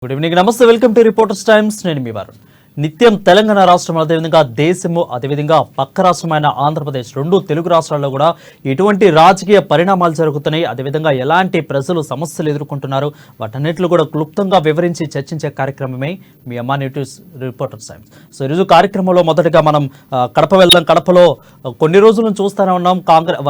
Good evening, నమస్తే, welcome to reporters times. నేను మీ వారు. నిత్యం తెలంగాణ రాష్ట్రం అదేవిధంగా దేశము అదేవిధంగా పక్క రాష్ట్రమైన ఆంధ్రప్రదేశ్ రెండు తెలుగు రాష్ట్రాల్లో కూడా ఎటువంటి రాజకీయ పరిణామాలు జరుగుతున్నాయి, అదేవిధంగా ఎలాంటి ప్రజలు సమస్యలు ఎదుర్కొంటున్నారు, వాటన్నిటిలో కూడా క్లుప్తంగా వివరించి చర్చించే కార్యక్రమమే మీ అమ్మా న్యూస్ రిపోర్టర్స్ టైమ్స్. సో ఈరోజు కార్యక్రమంలో మొదటగా మనం కడప వెళ్దాం. కడపలో కొన్ని రోజుల నుంచి చూస్తూనే ఉన్నాం,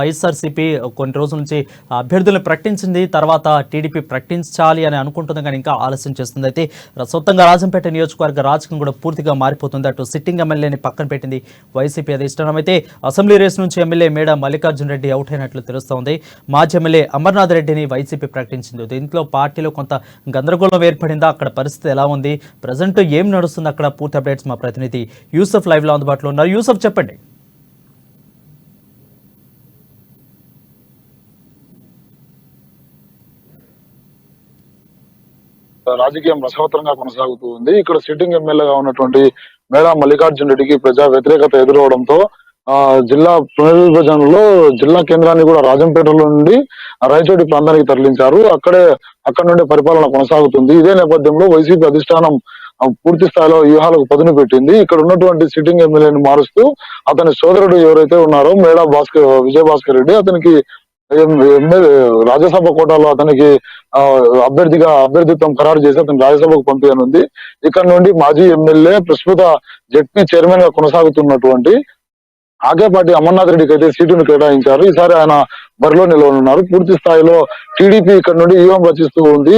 వైఎస్ఆర్సీపీ కొన్ని రోజుల నుంచి అభ్యర్థులను ప్రకటించింది, తర్వాత టీడీపీ ప్రకటించాలి అని అనుకుంటుంది కానీ ఇంకా ఆలస్యం చేస్తుంది. అయితే సొంతంగా రాజంపేట నియోజకవర్గ రాజకీయం కూడా పూర్తిగా మారిపోతుంది. అటు సిట్టింగ్ ఎమ్మెల్యేని పక్కన పెట్టింది వైసీపీ అధిష్టానం. అయితే అసెంబ్లీ రేస్ నుంచి ఎమ్మెల్యే మేడ మల్లికార్జున రెడ్డి అవుట్ అయినట్లు తెలుస్తోంది. మాజీ ఎమ్మెల్యే అమర్నాథ్ రెడ్డిని వైసీపీ ప్రకటించింది. దీంట్లో పార్టీలో కొంత గందరగోళం ఏర్పడిందా, అక్కడ పరిస్థితి ఎలా ఉంది, ప్రజెంట్ ఏం నడుస్తుంది అక్కడ, పూర్తి అప్డేట్స్ మా ప్రతినిధి యూసఫ్ లైవ్ లో అందుబాటులో ఉన్నారు. యూసఫ్, చెప్పండి. రాజకీయం రసవత్తరంగా కొనసాగుతూ ఉంది. ఇక్కడ సిట్టింగ్ ఎమ్మెల్యేగా ఉన్నటువంటి మేడా మల్లికార్జున రెడ్డికి ప్రజా వ్యతిరేకత ఎదురవడంతో జిల్లా పునర్విభజనలో జిల్లా కేంద్రాన్ని కూడా రాజంపేటలో నుండి రాయచోటి ప్రాంతానికి తరలించారు. అక్కడ నుండి పరిపాలన కొనసాగుతుంది. ఇదే నేపథ్యంలో వైసీపీ అధిష్టానం పూర్తి స్థాయిలో వ్యూహాలకు పదును పెట్టింది. ఇక్కడ ఉన్నటువంటి సిట్టింగ్ ఎమ్మెల్యేని మారుస్తూ అతని సోదరుడు ఎవరైతే ఉన్నారో మేడా విజయభాస్కర్ రెడ్డి, అతనికి రాజ్యసభ కోటాలో అతనికి అభ్యర్థిత్వం ఖరారు చేసి అతను రాజ్యసభకు పంపించనుంది. ఇక్కడ నుండి మాజీ ఎమ్మెల్యే ప్రస్తుత జెడ్పీ చైర్మన్ గా కొనసాగుతున్నటువంటి ఆకేపాటి అమర్నాథ్ రెడ్డికి అయితే సీటును కేటాయించారు. ఈసారి ఆయన బరిలో నిలవనున్నారు. పూర్తి స్థాయిలో టీడీపీ ఇక్కడ నుండి వ్యూహం రచిస్తూ ఉంది.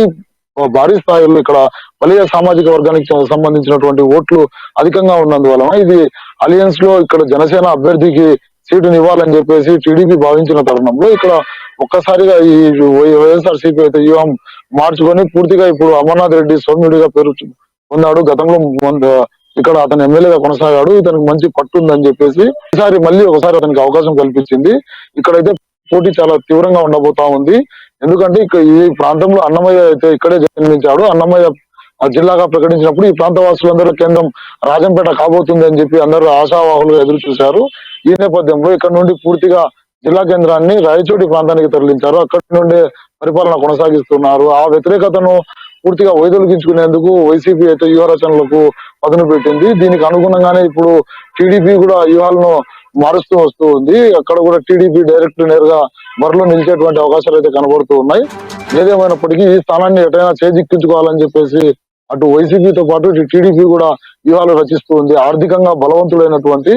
భారీ స్థాయిలో ఇక్కడ బలియ సామాజిక వర్గానికి సంబంధించినటువంటి ఓట్లు అధికంగా ఉన్నందువలన ఇది అలియన్స్ లో ఇక్కడ జనసేన అభ్యర్థికి సీటుని ఇవ్వాలని చెప్పేసి టీడీపీ భావించిన తరుణంలో ఇక్కడ ఒక్కసారిగా ఈ వైఎస్ఆర్సీపీ అయితే వ్యూహం మార్చుకొని పూర్తిగా ఇప్పుడు అమర్నాథ్ రెడ్డి సౌమ్యుడిగా పేరు పొందాడు. గతంలో ఇక్కడ అతను ఎమ్మెల్యేగా కొనసాగాడు. ఇతనికి మంచి పట్టు ఉందని చెప్పేసి ఈసారి మళ్ళీ ఒకసారి అతనికి అవకాశం కల్పించింది. ఇక్కడైతే పోటీ చాలా తీవ్రంగా ఉండబోతా ఉంది. ఎందుకంటే ఈ ప్రాంతంలో అన్నమయ్య అయితే ఇక్కడే జన్మించాడు. అన్నమయ్య జిల్లాగా ప్రకటించినప్పుడు ఈ ప్రాంత వాసులందరూ కేంద్రం రాజంపేట కాబోతుంది అని చెప్పి అందరూ ఆశావాహులు ఎదురు చూశారు. ఈ నేపథ్యంలో ఇక్కడ నుండి పూర్తిగా జిల్లా కేంద్రాన్ని రాయచోటి ప్రాంతానికి తరలించారు. అక్కడి నుండి పరిపాలన కొనసాగిస్తున్నారు. ఆ వ్యతిరేకతను పూర్తిగా వైదొలిగించుకునేందుకు వైసీపీ అయితే వ్యూహ రచనలకు పదును పెట్టింది. దీనికి అనుగుణంగానే ఇప్పుడు టీడీపీ కూడా వ్యూహాలను మారుస్తూ వస్తూ ఉంది. అక్కడ కూడా టీడీపీ డైరెక్ట్ నేరుగా బరిలో నిలిచేటువంటి అవకాశాలు అయితే కనబడుతూ ఉన్నాయి. ఏదేమైనప్పటికీ ఈ స్థానాన్ని ఎటైనా చేజిక్కించుకోవాలని చెప్పేసి అటు వైసీపీతో పాటు ఇటు టీడీపీ కూడా వ్యూహాలు రచిస్తూ ఉంది. ఆర్థికంగా బలవంతులైనటువంటి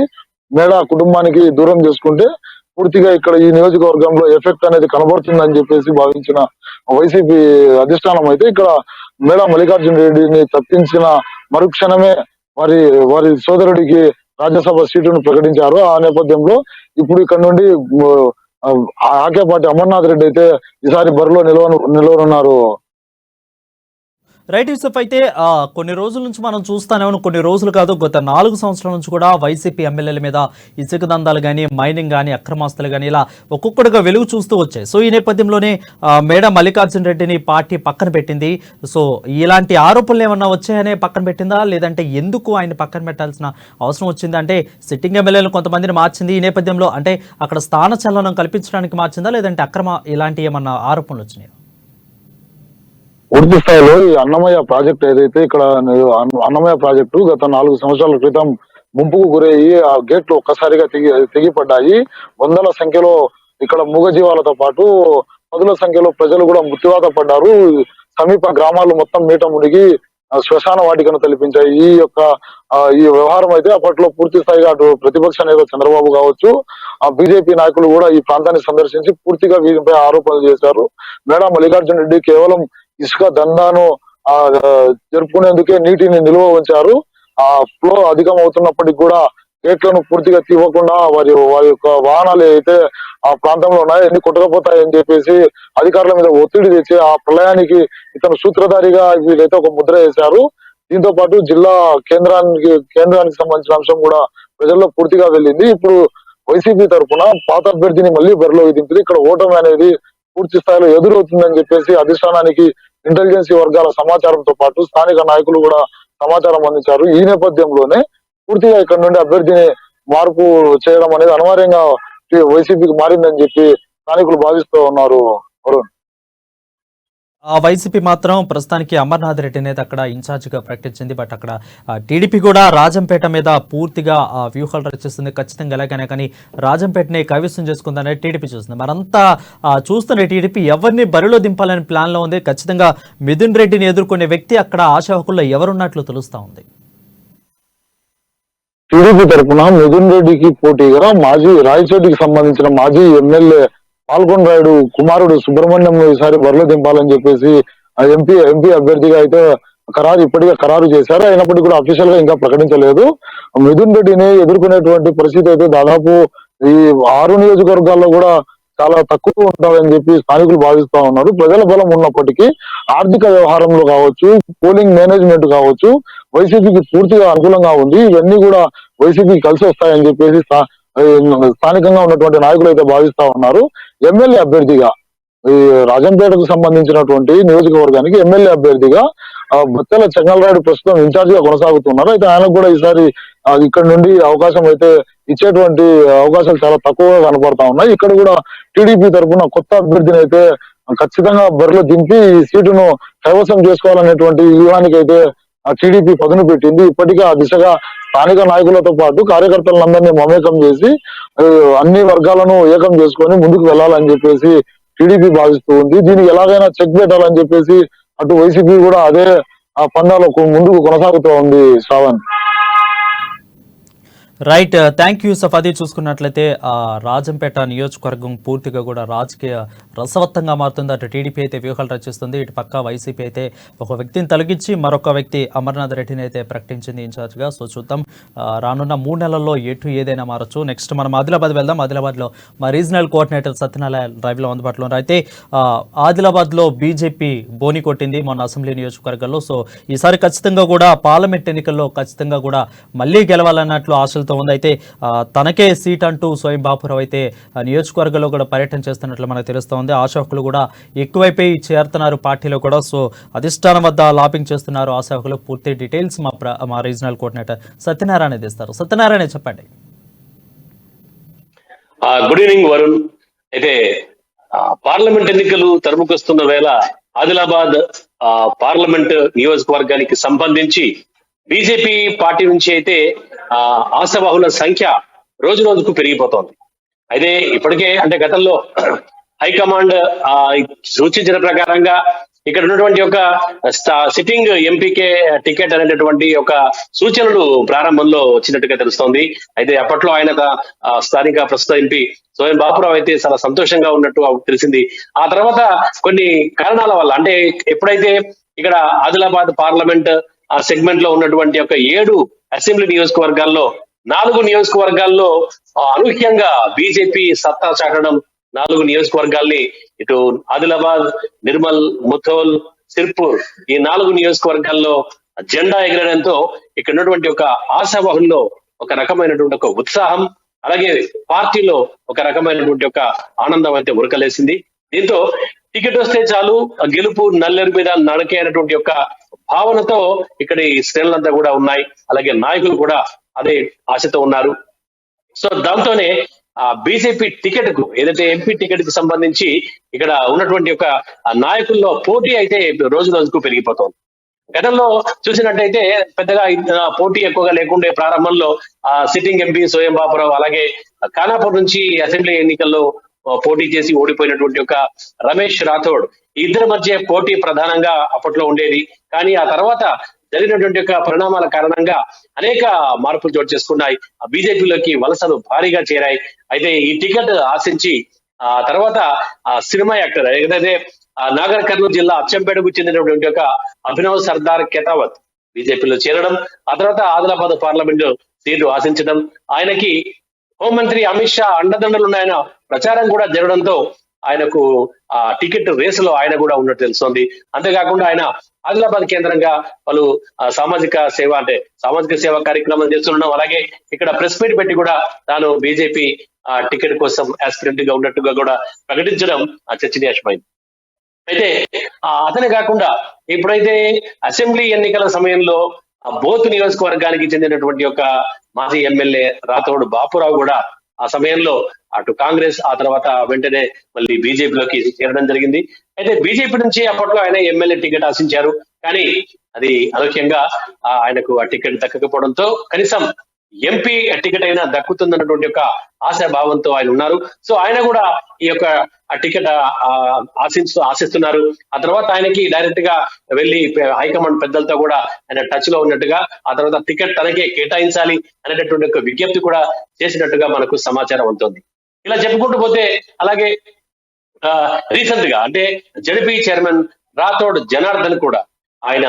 మేడా కుటుంబానికి దూరం చేసుకుంటే పూర్తిగా ఇక్కడ ఈ నియోజకవర్గంలో ఎఫెక్ట్ అనేది కనబడుతుందని చెప్పేసి భావించిన వైసీపీ అధిష్టానం అయితే ఇక్కడ మేడా మల్లికార్జున రెడ్డిని తప్పించిన మరుక్షణమే వారి సోదరుడికి రాజ్యసభ సీటును ప్రకటించారు. ఆ నేపథ్యంలో ఇప్పుడు ఇక్కడ నుండి ఆకేపాటి అమర్నాథ్ రెడ్డి అయితే ఈసారి బరిలో నిలవనున్నారు. రైట్ యూసఫ్, అయితే కొన్ని రోజుల నుంచి మనం చూస్తానే ఉన్నాం, కొన్ని రోజులు కాదు గత 4 సంవత్సరాల నుంచి కూడా వైసీపీ ఎమ్మెల్యేల మీద ఇసుక దందాలు కానీ, మైనింగ్ కానీ, అక్రమాస్తులు కానీ ఇలా ఒక్కొక్కటిగా వెలుగు చూస్తూ వచ్చాయి. సో ఈ నేపథ్యంలోనే మేడా మల్లికార్జున రెడ్డిని పార్టీ పక్కన పెట్టింది. సో ఇలాంటి ఆరోపణలు ఏమన్నా వచ్చాయనే పక్కన పెట్టిందా, లేదంటే ఎందుకు ఆయన పక్కన పెట్టాల్సిన అవసరం వచ్చిందా? అంటే సిట్టింగ్ ఎమ్మెల్యేలు కొంతమందిని మార్చింది. ఈ నేపథ్యంలో అంటే అక్కడ స్థాన చలనం కల్పించడానికి మార్చిందా, లేదంటే ఇలాంటి ఏమన్నా ఆరోపణలు వచ్చినాయి? పూర్తి స్థాయిలో ఈ అన్నమయ్య ప్రాజెక్ట్ ఏదైతే ఇక్కడ అన్నమయ్య ప్రాజెక్టు గత 4 సంవత్సరాల క్రితం ముంపుకు గురయ్యి ఆ గేట్లు ఒక్కసారిగా తెగిపడ్డాయి. వందల సంఖ్యలో ఇక్కడ మూగజీవాలతో పాటు పదుల సంఖ్యలో ప్రజలు కూడా మృత్యువాత పడ్డారు. సమీప గ్రామాలు మొత్తం నీట మునిగి శ్మశాన వాటికను తలపించాయి. ఈ వ్యవహారం అయితే అప్పట్లో పూర్తి స్థాయిగా అటు ప్రతిపక్ష నేత చంద్రబాబు కావచ్చు, ఆ బీజేపీ నాయకులు కూడా ఈ ప్రాంతాన్ని సందర్శించి పూర్తిగా వీరిపై ఆరోపణలు చేశారు. మేడా మల్లికార్జున రెడ్డి కేవలం ఇసుక దందాను జరుపుకునేందుకే నీటిని నిల్వ ఉంచారు. ఆ ఫ్లో అధికం అవుతున్నప్పటికీ కూడా గేట్లను పూర్తిగా తీవ్వకుండా వారి యొక్క వాహనాలు అయితే ఆ ప్రాంతంలో ఉన్నాయి ఎన్ని కొట్టుకపోతాయని చెప్పేసి అధికారుల మీద ఒత్తిడి తెచ్చి ఆ ప్రళయానికి ఇతను సూత్రధారిగా వీరైతే ఒక ముద్ర వేశారు. దీంతో పాటు జిల్లా కేంద్రానికి సంబంధించిన అంశం కూడా ప్రజల్లో పూర్తిగా వెళ్ళింది. ఇప్పుడు వైసీపీ తరఫున పాత అభ్యర్థిని మళ్ళీ బరిలోకి దింపింది. ఇక్కడ ఓటమి అనేది పూర్తి స్థాయిలో ఎదురవుతుందని చెప్పేసి అధిష్టానానికి ఇంటెలిజెన్సీ వర్గాల సమాచారంతో పాటు స్థానిక నాయకులు కూడా సమాచారం అందించారు. ఈ నేపథ్యంలోనే పూర్తిగా ఇక్కడ నుండి అభ్యర్థిని మార్పు చేయడం అనేది అనివార్యంగా వైసీపీకి మారిందని చెప్పి స్థానికులు భావిస్తూ ఉన్నారు. వరుణ్. ఆ వైసీపీ మాత్రం ప్రస్తుతానికి అమర్నాథ్ రెడ్డి అనేది అక్కడ ఇన్ఛార్జిగా ప్రకటించింది. బట్ అక్కడ టీడీపీ కూడా రాజంపేట మీద పూర్తిగా వ్యూహాలు రచిస్తుంది. ఖచ్చితంగా ఎలాగైనా కానీ రాజంపేటని కైవసం చేసుకుందనేది టీడీపీ చూస్తుంది. మరంతా చూస్తున్న టీడీపీ ఎవరిని బరిలో దింపాలని ప్లాన్లో ఉంది. ఖచ్చితంగా మిథున్ రెడ్డిని ఎదుర్కొనే వ్యక్తి అక్కడ ఆశావకుల్లో ఎవరున్నట్లు తెలుస్తా ఉంది. టీడీపీ తరఫున మిథున్ రెడ్డికి పోటీగా మాజీ రాయచోటికి సంబంధించిన మాజీ ఎమ్మెల్యే పాల్గొండరాయుడు కుమారుడు సుబ్రహ్మణ్యం ఈసారి బరిలో దింపాలని చెప్పేసి ఎంపీ అభ్యర్థిగా అయితే ఇప్పటికే ఖరారు చేశారు. అయినప్పటికీ కూడా అఫీషియల్ గా ఇంకా ప్రకటించలేదు. మిథున్ రెడ్డిని ఎదుర్కొనేటువంటి పరిస్థితి అయితే దాదాపు ఈ 6 నియోజకవర్గాల్లో కూడా చాలా తక్కువ ఉంటుందని చెప్పి స్థానికులు భావిస్తా ఉన్నారు. ప్రజల బలం ఉన్నప్పటికీ ఆర్థిక వ్యవహారంలో కావచ్చు, పోలింగ్ మేనేజ్మెంట్ కావచ్చు, వైసీపీకి పూర్తిగా అనుకూలంగా ఉంది. ఇవన్నీ కూడా వైసీపీకి కలిసి వస్తాయని చెప్పేసి స్థానికంగా ఉన్నటువంటి నాయకులు అయితే భావిస్తా ఉన్నారు. ఎమ్మెల్యే అభ్యర్థిగా ఈ రాజంపేటకు సంబంధించినటువంటి నియోజకవర్గానికి ఎమ్మెల్యే అభ్యర్థిగా బొత్తెల చెంగల్రాయుడు ప్రస్తుతం ఇన్ఛార్జ్ గా కొనసాగుతున్నారు. అయితే ఆయనకు కూడా ఈసారి ఇక్కడ నుండి అవకాశం అయితే ఇచ్చేటువంటి అవకాశాలు చాలా తక్కువగా కనపడతా ఉన్నాయి. ఇక్కడ కూడా టీడీపీ తరఫున కొత్త అభ్యర్థిని అయితే ఖచ్చితంగా బరిలో దింపి ఈ సీటును కైవసం చేసుకోవాలనేటువంటి వ్యూహానికి అయితే టీడీపీ పదును పెట్టింది. ఇప్పటికే ఆ దిశగా స్థానిక నాయకులతో పాటు కార్యకర్తలందరినీ మమేకం చేసి అన్ని వర్గాలను ఏకం చేసుకొని ముందుకు వెళ్లాలని చెప్పేసి టీడీపీ భావిస్తూ ఉంది. దీనికి ఎలాగైనా చెక్ పెట్టాలని చెప్పేసి అటు వైసీపీ కూడా అదే పందాలో ముందుకు కొనసాగుతూ ఉంది. శ్రావణ్, రైట్, థ్యాంక్ యూ సఫాది. చూసుకున్నట్లయితే రాజంపేట నియోజకవర్గం పూర్తిగా కూడా రాజకీయ రసవత్తంగా మారుతుంది. అటు టీడీపీ అయితే వ్యూహాలు రచిస్తుంది, ఇటు పక్క వైసీపీ అయితే ఒక వ్యక్తిని తొలగించి మరొక వ్యక్తి అమర్నాథ్ రెడ్డిని అయితే ప్రకటించింది ఇన్ఛార్జ్గా. సో చూద్దాం రానున్న 3 నెలల్లో ఏదైనా మారచ్చు. నెక్స్ట్ మనం ఆదిలాబాద్ వెళ్దాం. ఆదిలాబాద్లో మా రీజనల్ కోఆర్డినేటర్ సత్యనారాయణ డ్రైవ్లో అందుబాటులో ఉన్నారు. అయితే ఆదిలాబాద్లో బీజేపీ బోని కొట్టింది మొన్న అసెంబ్లీ నియోజకవర్గాల్లో. సో ఈసారి ఖచ్చితంగా కూడా పార్లమెంట్ ఎన్నికల్లో ఖచ్చితంగా కూడా మళ్ళీ గెలవాలన్నట్లు ఆశలు ఉంది. అయితే తనకే సీట్ అంటూ స్వయం బాపురావు అయితే నియోజకవర్గంలో కూడా పర్యటన చేస్తున్నట్లు మనకు తెలుస్తోంది. ఆశావకులు కూడా ఎక్కువైపోయి చేరుతున్నారు పార్టీలో కూడా. సో అధిష్టానం వద్ద లాబింగ్ చేస్తున్నారు ఆశావకులు. పూర్తి డీటెయిల్స్ మా రీజనల్ కోఆర్డినేటర్ సత్యనారాయణ ఇస్తారు. సత్యనారాయణ చెప్పండి. Good evening Varun. అయితే పార్లమెంట్ ఎన్నికలు తరుముకొస్తున్న వేళ ఆదిలాబాద్ పార్లమెంట్ నియోజకవర్గానికి సంబంధించి బీజేపీ పార్టీ నుంచి అయితే ఆశావాహుల సంఖ్య రోజు రోజుకు పెరిగిపోతోంది. అయితే ఇప్పటికే అంటే గతంలో హైకమాండ్ సూచించిన ప్రకారంగా ఇక్కడ ఉన్నటువంటి ఒక సిట్టింగ్ ఎంపీకే టికెట్ అనేటటువంటి ఒక సూచనలు ప్రారంభంలో వచ్చినట్టుగా తెలుస్తోంది. అయితే అప్పట్లో ఆయన స్థానిక ప్రస్తుత ఎంపీ స్వయం బాపురావు అయితే చాలా సంతోషంగా ఉన్నట్టు తెలిసింది. ఆ తర్వాత కొన్ని కారణాల వల్ల అంటే ఎప్పుడైతే ఇక్కడ ఆదిలాబాద్ పార్లమెంట్ ఆ సెగ్మెంట్ లో ఉన్నటువంటి ఒక 7 అసెంబ్లీ నియోజకవర్గాల్లో 4 నియోజకవర్గాల్లో అనూహ్యంగా బీజేపీ సత్తా చాటడం, 4 నియోజకవర్గాల్ని ఇటు ఆదిలాబాద్, నిర్మల్, ముథోల్, సిర్పూర్ ఈ 4 నియోజకవర్గాల్లో జెండా ఎగరడంతో ఇక్కడ ఉన్నటువంటి ఒక ఆశావాహుల్లో ఒక రకమైనటువంటి ఒక ఉత్సాహం, అలాగే పార్టీలో ఒక రకమైనటువంటి ఒక ఆనందం అయితే ఉరకలేసింది. దీంతో టికెట్ వస్తే చాలు గెలుపు నల్లేరు మీద నడకే అనేటువంటి ఒక భావనతో ఇక్కడ ఈ శ్రేణులంతా కూడా ఉన్నాయి. అలాగే నాయకులు కూడా అదే ఆశతో ఉన్నారు. సో దాంతోనే బీజేపీ టికెట్ కు ఏదైతే ఎంపీ టికెట్ కు సంబంధించి ఇక్కడ ఉన్నటువంటి ఒక నాయకుల్లో పోటీ అయితే రోజు రోజుకు పెరిగిపోతుంది. గతంలో చూసినట్టయితే పెద్దగా పోటీ ఎక్కువగా లేకుండే ప్రారంభంలో సిట్టింగ్ ఎంపీ స్వయం బాపురావు, అలాగే ఖానాపూర్ నుంచి అసెంబ్లీ ఎన్నికల్లో పోటీ చేసి ఓడిపోయినటువంటి ఒక రమేష్ రాథోడ్, ఈ ఇద్దరి మధ్య పోటీ ప్రధానంగా అప్పట్లో ఉండేది. కానీ ఆ తర్వాత జరిగినటువంటి యొక్క పరిణామాల కారణంగా అనేక మార్పులు చోటు చేసుకున్నాయి. బీజేపీలోకి వలసలు భారీగా చేరాయి. అయితే ఈ టికెట్ ఆశించి ఆ తర్వాత సినిమా యాక్టర్ ఏదైతే నాగర్ కర్నూలు జిల్లా అచ్చంపేటకు చెందినటువంటి ఒక అభినవ్ సర్దార్ కెతావత్ బీజేపీలో చేరడం, ఆ తర్వాత ఆదిలాబాద్ పార్లమెంటు సీటు ఆశించడం, ఆయనకి హోంమంత్రి అమిత్ షా అండదండలు ఉన్నాయన ప్రచారం కూడా జరగడంతో ఆయనకు ఆ టికెట్ రేసులో ఆయన కూడా ఉన్నట్టు తెలుస్తోంది. అంతేకాకుండా ఆయన ఆదిలాబాద్ కేంద్రంగా పలు సామాజిక సేవ కార్యక్రమాలు చేస్తుండడం, అలాగే ఇక్కడ ప్రెస్ మీట్ పెట్టి కూడా తాను బీజేపీ టికెట్ కోసం ఆస్పిరెంట్ గా ఉన్నట్టుగా కూడా ప్రకటించడం చర్చనీయాంశమైంది. అయితే అతనే కాకుండా ఇప్పుడైతే అసెంబ్లీ ఎన్నికల సమయంలో బోత్ నియోజకవర్గానికి చెందినటువంటి ఒక మాజీ ఎమ్మెల్యే రాథోడ్ బాపురావు కూడా ఆ సమయంలో అటు కాంగ్రెస్ ఆ తర్వాత వెంటనే మళ్ళీ బీజేపీలోకి చేరడం జరిగింది. అయితే బీజేపీ నుంచి అప్పట్లో ఆయన ఎమ్మెల్యే టికెట్ ఆశించారు, కానీ అది అనూహ్యంగా ఆయనకు ఆ టికెట్ దక్కకపోవడంతో కనీసం ఎంపీ టికెట్ అయినా దక్కుతుందన్నటువంటి ఒక ఆశాభావంతో ఆయన ఉన్నారు. సో ఆయన కూడా ఈ యొక్క టికెట్ ఆశిస్తున్నారు. ఆ తర్వాత ఆయనకి డైరెక్ట్ గా వెళ్లి హైకమాండ్ పెద్దలతో కూడా ఆయన టచ్ లో ఉన్నట్టుగా, ఆ తర్వాత టికెట్ తనకే కేటాయించాలి అనేటటువంటి ఒక విజ్ఞప్తి కూడా చేసినట్టుగా మనకు సమాచారం ఉంటుంది. ఇలా చెప్పుకుంటూ పోతే అలాగే రీసెంట్ గా అంటే జడ్పీ చైర్మన్ రాథోడ్ జనార్దన్ కూడా ఆయన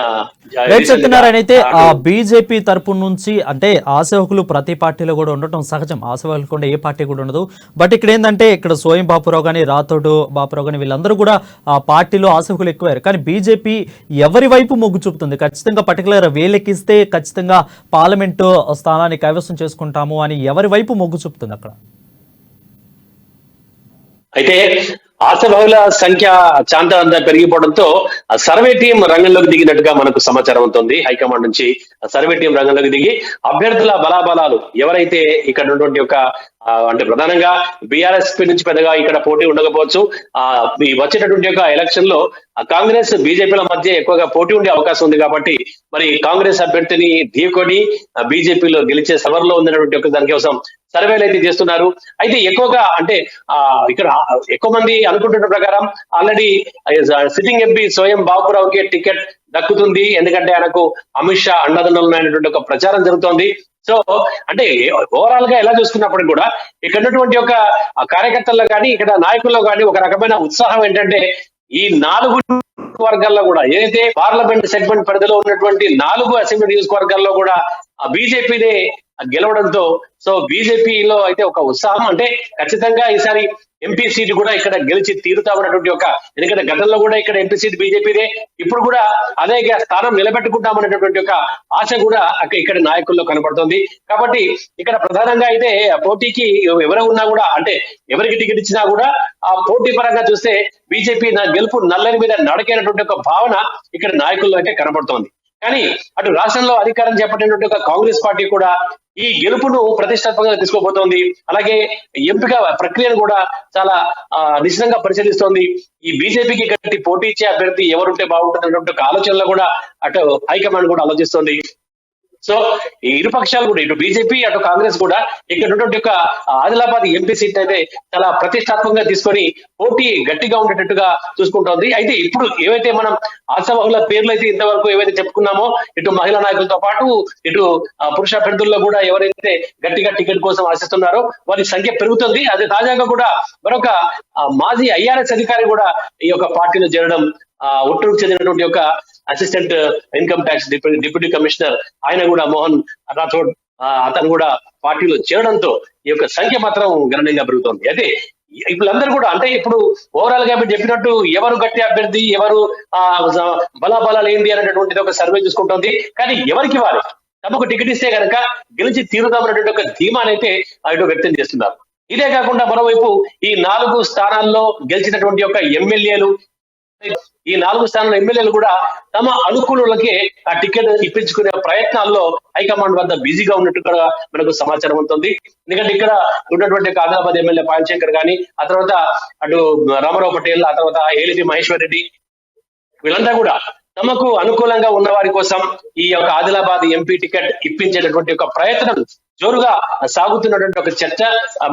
సత్యనారాయణ అయితే ఆ బీజేపీ తరపు నుంచి అంటే ఆశావకులు ప్రతి పార్టీలో కూడా ఉండటం సహజం, ఆశావకులు ఏ పార్టీ కూడా ఉండదు. బట్ ఇక్కడ ఏంటంటే ఇక్కడ సోయం బాపురావు కానీ రాథోడ్ బాపురావు కానీ వీళ్ళందరూ కూడా ఆ పార్టీలో ఆశావకులు ఎక్కువయ్యారు. కానీ బీజేపీ ఎవరి వైపు మొగ్గు చూపుతుంది? ఖచ్చితంగా పర్టికులర్ వేలెక్కిస్తే ఖచ్చితంగా పార్లమెంటు స్థానాన్ని కైవసం చేసుకుంటాము అని ఎవరి వైపు మొగ్గు చూపుతుంది అక్కడ? అయితే ఆశాబహుల సంఖ్య చాంతా పెరిగిపోవడంతో సర్వే టీం రంగంలోకి దిగినట్టుగా మనకు సమాచారం అవుతుంది. హైకమాండ్ నుంచి సర్వే టీం రంగంలోకి దిగి అభ్యర్థుల బలాబలాలు ఎవరైతే ఇక్కడ ఉన్నటువంటి ఒక అంటే ప్రధానంగా బీఆర్ఎస్ నుంచి పెద్దగా ఇక్కడ పోటీ ఉండకపోవచ్చు. వచ్చేటటువంటి ఒక ఎలక్షన్ లో కాంగ్రెస్ బీజేపీల మధ్య ఎక్కువగా పోటీ ఉండే అవకాశం ఉంది కాబట్టి మరి కాంగ్రెస్ అభ్యర్థిని ఢీకొని బీజేపీలో గెలిచే సవర్లో ఉందన్నటువంటి ఒక దానికోసం సర్వేలు అయితే చేస్తున్నారు. అయితే ఎక్కువగా అంటే ఇక్కడ ఎక్కువ మంది అనుకుంటున్న ప్రకారం ఆల్రెడీ సిట్టింగ్ ఎంపీ సోయం బాపురావుకి టికెట్ దక్కుతుంది, ఎందుకంటే ఆయనకు అమిత్ షా అండదండలైనటువంటి ఒక ప్రచారం జరుగుతోంది. సో అంటే ఓవరాల్ గా ఎలా చూసుకున్నప్పటికీ కూడా ఇక్కడ ఉన్నటువంటి ఒక కార్యకర్తల్లో కానీ ఇక్కడ నాయకుల్లో కానీ ఒక రకమైన ఉత్సాహం ఏంటంటే ఈ 4 వర్గాల్లో కూడా ఏదైతే పార్లమెంట్ సెగ్మెంట్ పరిధిలో ఉన్నటువంటి 4 అసెంబ్లీ నియోజకవర్గాల్లో కూడా బీజేపీనే గెలవడంతో సో బీజేపీలో అయితే ఒక ఉత్సాహం అంటే ఖచ్చితంగా ఈసారి ఎంపీ సీట్ కూడా ఇక్కడ గెలిచి తీరుతామన్నటువంటి ఒక, ఎందుకంటే గతంలో కూడా ఇక్కడ ఎంపీ సీట్ బీజేపీదే, ఇప్పుడు కూడా అదే స్థానం నిలబెట్టుకుంటామనేటటువంటి ఒక ఆశ కూడా ఇక్కడ నాయకుల్లో కనబడుతుంది. కాబట్టి ఇక్కడ ప్రధానంగా అయితే పోటీకి ఎవరు ఉన్నా కూడా అంటే ఎవరికి టికెట్ ఇచ్చినా కూడా ఆ పోటీ పరంగా చూస్తే బీజేపీ నా గెలుపు నల్లని మీద నడకైనటువంటి ఒక భావన ఇక్కడ నాయకుల్లో అయితే కనబడుతోంది. కానీ అటు రాష్ట్రంలో అధికారం చేపట్టినటువంటి ఒక కాంగ్రెస్ పార్టీ కూడా ఈ గెలుపును ప్రతిష్టాత్మకంగా తీసుకోబోతోంది. అలాగే ఎంపిక ప్రక్రియను కూడా చాలా నిశ్చితంగా పరిశీలిస్తోంది. ఈ బీజేపీకి గట్టి పోటీ ఇచ్చే అభ్యర్థి ఎవరుంటే బాగుంటుంది అన్నటువంటి ఒక ఆలోచనలో కూడా అటు హైకమాండ్ కూడా ఆలోచిస్తోంది. సో ఈ ఇరు పక్షాలు కూడా ఇటు బీజేపీ అటు కాంగ్రెస్ కూడా ఇక్కడ ఉన్నటువంటి ఒక ఆదిలాబాద్ ఎంపీ సీట్ అయితే చాలా ప్రతిష్టాత్మకంగా తీసుకొని పోటీ గట్టిగా ఉండేటట్టుగా చూసుకుంటోంది. అయితే ఇప్పుడు ఏవైతే మనం ఆశాబహుల పేర్లు అయితే ఇంతవరకు ఏవైతే చెప్పుకున్నామో ఇటు మహిళా నాయకులతో పాటు ఇటు పురుష అభ్యర్థుల్లో కూడా ఎవరైతే గట్టిగా టికెట్ కోసం ఆశిస్తున్నారో వారి సంఖ్య పెరుగుతుంది. అదే తాజాగా కూడా మరొక మాజీ ఐఆర్ఎస్ అధికారి కూడా ఈ యొక్క పార్టీలో చేరడం, ఒట్టూరుకు చెందినటువంటి ఒక assistant income tax deputy commissioner ఆయన కూడా మోహన్ రాథోడ్ అతను కూడా పార్టీలో చేరడంతో ఈ యొక్క సంఖ్య మాత్రం గణనీయంగా పెరుగుతోంది. అయితే వీళ్ళందరూ కూడా అంటే ఇప్పుడు ఓవరాల్ గా చెప్పినట్టు ఎవరు గట్టి అభ్యర్థి ఎవరు బలాబలాలు ఏంటి అనేటటువంటిది ఒక సర్వే చూసుకుంటోంది. కానీ ఎవరికి వారు తమకు టికెట్ ఇస్తే కనుక గెలిచి తీరుదామనేటువంటి ఒక ధీమానైతే అటు వ్యక్తం చేస్తున్నారు. ఇదే కాకుండా మరోవైపు ఈ 4 స్థానాల్లో గెలిచినటువంటి ఒక ఎమ్మెల్యేలు, ఈ 4 స్థానాల ఎమ్మెల్యేలు కూడా తమ అనుకూలులకే ఆ టికెట్ ఇప్పించుకునే ప్రయత్నాల్లో హైకమాండ్ వద్ద బిజీగా ఉన్నట్టుగా మనకు సమాచారం ఉంటుంది. ఎందుకంటే ఇక్కడ ఉన్నటువంటి ఆదిలాబాద్ ఎమ్మెల్యే పాయల్ శంకర్ కానీ, ఆ తర్వాత అటు రామారావు పటేల్, ఆ తర్వాత ఏలిపి మహేశ్వర్ రెడ్డి వీళ్ళంతా కూడా తమకు అనుకూలంగా ఉన్న వారి కోసం ఈ యొక్క ఆదిలాబాద్ ఎంపీ టికెట్ ఇప్పించేటటువంటి ఒక ప్రయత్నం జోరుగా సాగుతున్నటువంటి ఒక చర్చ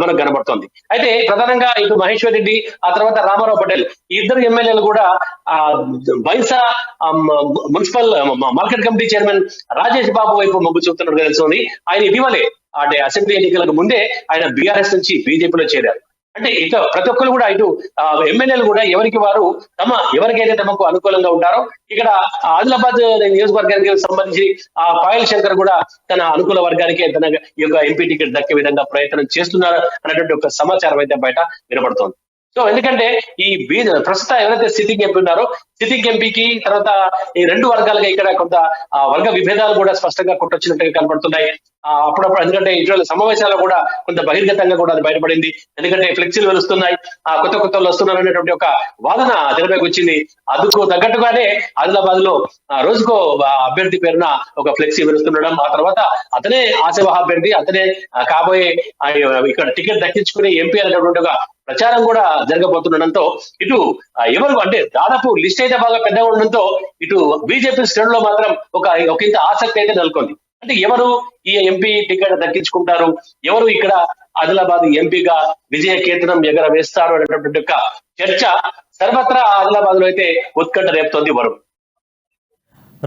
మనకు కనబడుతోంది. అయితే ప్రధానంగా ఇటు మహేశ్వర్ రెడ్డి ఆ తర్వాత రామారావు పటేల్ ఈ ఇద్దరు ఎమ్మెల్యేలు కూడా Bhainsa municipal market committee chairman Rajesh Babu వైపు మొగ్గు చూపుతున్నట్టు తెలుస్తుంది. ఆయన ఇటీవలే అంటే అసెంబ్లీ ఎన్నికలకు ముందే ఆయన బీఆర్ఎస్ నుంచి బీజేపీలో చేరారు. అంటే ఇక ప్రతి ఒక్కరు కూడా ఇటు ఎమ్మెల్యేలు కూడా ఎవరికి వారు ఎవరికైతే తమకు అనుకూలంగా ఉంటారో ఇక్కడ ఆదిలాబాద్ నియోజకవర్గానికి సంబంధించి పాయల్ శంకర్ కూడా తన అనుకూల వర్గానికి తన ఈ యొక్క ఎంపీ టికెట్ దక్కే విధంగా ప్రయత్నం చేస్తున్నారు అనేటువంటి ఒక సమాచారం అయితే బయట వినబడుతోంది. సో ఎందుకంటే ఈ ప్రస్తుతం ఎవరైతే సిట్టింగ్ ఎంపీ ఉన్నారో సిట్టింగ్ ఎంపీకి తర్వాత ఈ రెండు వర్గాలుగా ఇక్కడ కొంత వర్గ విభేదాలు కూడా స్పష్టంగా కొట్టొచ్చినట్టుగా కనబడుతున్నాయి. అప్పుడప్పుడు ఎందుకంటే ఇటీవల సమావేశాల్లో కూడా కొంత బహిర్గతంగా కూడా అది బయటపడింది. ఎందుకంటే ఫ్లెక్సీలు వెలుస్తున్నాయి, కొత్త కొత్త వాళ్ళు వస్తున్నారు అనేటువంటి ఒక వాదన తెరపైకి వచ్చింది. అందుకు తగ్గట్టుగానే ఆదిలాబాద్ లో రోజుకో అభ్యర్థి పేరున ఒక ఫ్లెక్సీ వెలుస్తుండడం, ఆ తర్వాత అతనే ఆశావహ అభ్యర్థి, అతనే కాబోయే ఇక్కడ టికెట్ దక్కించుకునే ఎంపీ అనేటువంటి ఒక ప్రచారం కూడా జరగబోతుండడంతో ఇటు ఎవరు అంటే దాదాపు లిస్ట్ అయితే బాగా పెద్దగా ఉండడంతో ఇటు బీజేపీ శ్రేణుల్లో మాత్రం ఒక ఇంత ఆసక్తి అయితే నెలకొంది. అంటే ఎవరు ఈ ఎంపీ టికెట్ దక్కించుకుంటారు, ఎవరు ఇక్కడ ఆదిలాబాద్ ఎంపీగా విజయ కేతనం ఎగరవేస్తారు అనేటటువంటి ఒక చర్చ సర్వత్రా ఆదిలాబాద్ లో అయితే ఉత్కంఠ రేపుతోంది. Varun.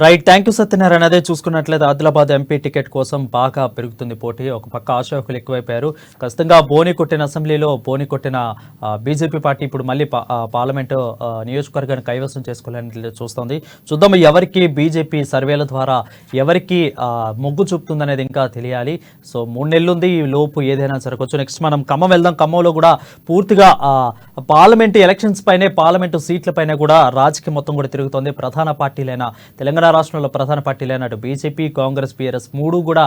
Right, thank you Satyanarayana. అదే చూసుకున్నట్లయితే ఆదిలాబాద్ ఎంపీ టికెట్ కోసం బాగా పెరుగుతుంది పోటీ. ఒక పక్క ఆశావకులు ఎక్కువైపోయారు. ఖచ్చితంగా బోని కొట్టిన అసెంబ్లీలో బోని కొట్టిన బీజేపీ పార్టీ ఇప్పుడు మళ్ళీ పార్లమెంటు నియోజకవర్గాన్ని కైవసం చేసుకోవాలని చూస్తోంది. చూద్దాం ఎవరికి బీజేపీ సర్వేల ద్వారా ఎవరికి మొగ్గు చూపుతుందనేది ఇంకా తెలియాలి. సో 3 నెలలు ఉంది, ఈ లోపు ఏదైనా జరగవచ్చు. నెక్స్ట్ మనం ఖమ్మం వెళ్దాం. ఖమ్మంలో కూడా పూర్తిగా పార్లమెంటు ఎలక్షన్స్ పైనే, పార్లమెంటు సీట్ల పైన కూడా రాజకీయం మొత్తం కూడా తిరుగుతోంది. ప్రధాన పార్టీలైన తెలంగాణ రాష్ట్రంలో ప్రధాన పార్టీలైన బీజేపీ, కాంగ్రెస్, బీఆర్ఎస్ మూడు కూడా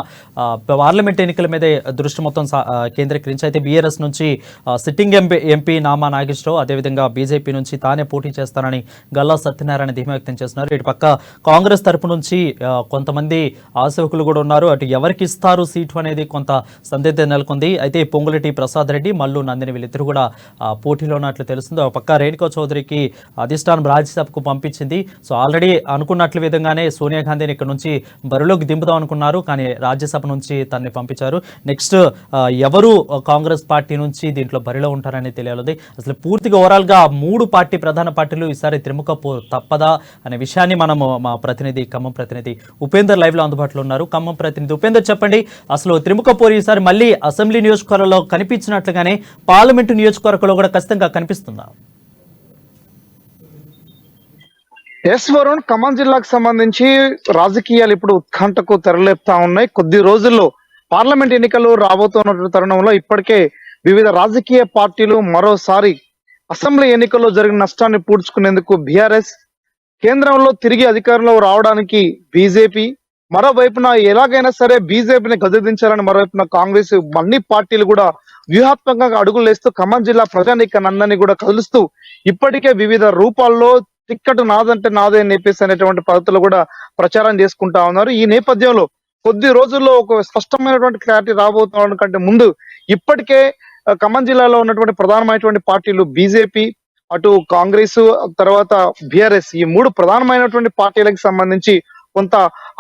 పార్లమెంట్ ఎన్నికల మీదే దృష్టి మొత్తం కేంద్రీకరించి, అయితే బీఆర్ఎస్ నుంచి సిట్టింగ్ ఎంపీ నామా నాగేశ్వరరావు, అదేవిధంగా బీజేపీ నుంచి తానే పోటీ చేస్తానని గల్లా సత్యనారాయణ ధీమా వ్యక్తం చేస్తున్నారు. ఇటు పక్క కాంగ్రెస్ తరపు నుంచి కొంతమంది ఆశావకులు కూడా ఉన్నారు. అటు ఎవరికి ఇస్తారు సీటు అనేది కొంత సందిగ్ధం నెలకొంది. అయితే పొంగులేటి ప్రసాద్ రెడ్డి, మల్లు నందిని వీళ్ళిద్దరు కూడా పోటీలో ఉన్నట్లు తెలుస్తుంది. ఒక పక్క రేణుకా చౌదరికి అధిష్టానం రాజ్యసభకు పంపించింది. సో ఆల్రెడీ అనుకున్నట్లు విధంగా సోనియా గాంధీని ఇక్కడ నుంచి బరిలోకి దింపుదాం అనుకున్నారు, కానీ రాజ్యసభ నుంచి తనని పంపించారు. నెక్స్ట్ ఎవరు కాంగ్రెస్ పార్టీ నుంచి దీంట్లో బరిలో ఉంటారని తెలియాలి. అసలు పూర్తిగా ఓవరాల్ గా 3 పార్టీ ప్రధాన పార్టీలు ఈసారి త్రిముఖ తప్పదా అనే విషయాన్ని మనము మా ప్రతినిధి ఖమ్మం ప్రతినిధి ఉపేందర్ లైవ్ లో అందుబాటులో ఉన్నారు. ఖమ్మం ప్రతినిధి ఉపేందర్, చెప్పండి, అసలు త్రిముఖ పోరు ఈసారి మళ్ళీ అసెంబ్లీ నియోజకవర్గంలో కనిపించినట్లుగానే పార్లమెంటు నియోజకవర్గంలో కూడా ఖచ్చితంగా కనిపిస్తుందా? ఎస్ వరుణ్, ఖమ్మం జిల్లాకు సంబంధించి రాజకీయాలు ఇప్పుడు ఉత్కంఠకు తెరలేపుతా ఉన్నాయి. కొద్ది రోజుల్లో పార్లమెంట్ ఎన్నికలు రాబోతున్న తరుణంలో ఇప్పటికే వివిధ రాజకీయ పార్టీలు మరోసారి అసెంబ్లీ ఎన్నికల్లో జరిగిన నష్టాన్ని పూడ్చుకునేందుకు బీఆర్ఎస్, కేంద్రంలో తిరిగి అధికారంలో రావడానికి బీజేపీ, మరోవైపున ఎలాగైనా సరే బీజేపీని గద్దెదించాలని మరోవైపున కాంగ్రెస్, అన్ని పార్టీలు కూడా వ్యూహాత్మకంగా అడుగులు వేస్తూ ఖమ్మం జిల్లా ప్రజానీకాన్ని కూడా కదులుస్తూ ఇప్పటికే వివిధ రూపాల్లో టిక్కెట్ నాదంటే నాదే అని చెప్పేసి అనేటువంటి పద్ధతులు కూడా ప్రచారం చేసుకుంటా ఉన్నారు. ఈ నేపథ్యంలో కొద్ది రోజుల్లో ఒక స్పష్టమైనటువంటి క్లారిటీ రాబోతున్న కంటే ముందు ఇప్పటికే ఖమ్మం జిల్లాలో ఉన్నటువంటి ప్రధానమైనటువంటి పార్టీలు బీజేపీ, అటు కాంగ్రెస్, తర్వాత బీఆర్ఎస్, ఈ 3 ప్రధానమైనటువంటి పార్టీలకు సంబంధించి కొంత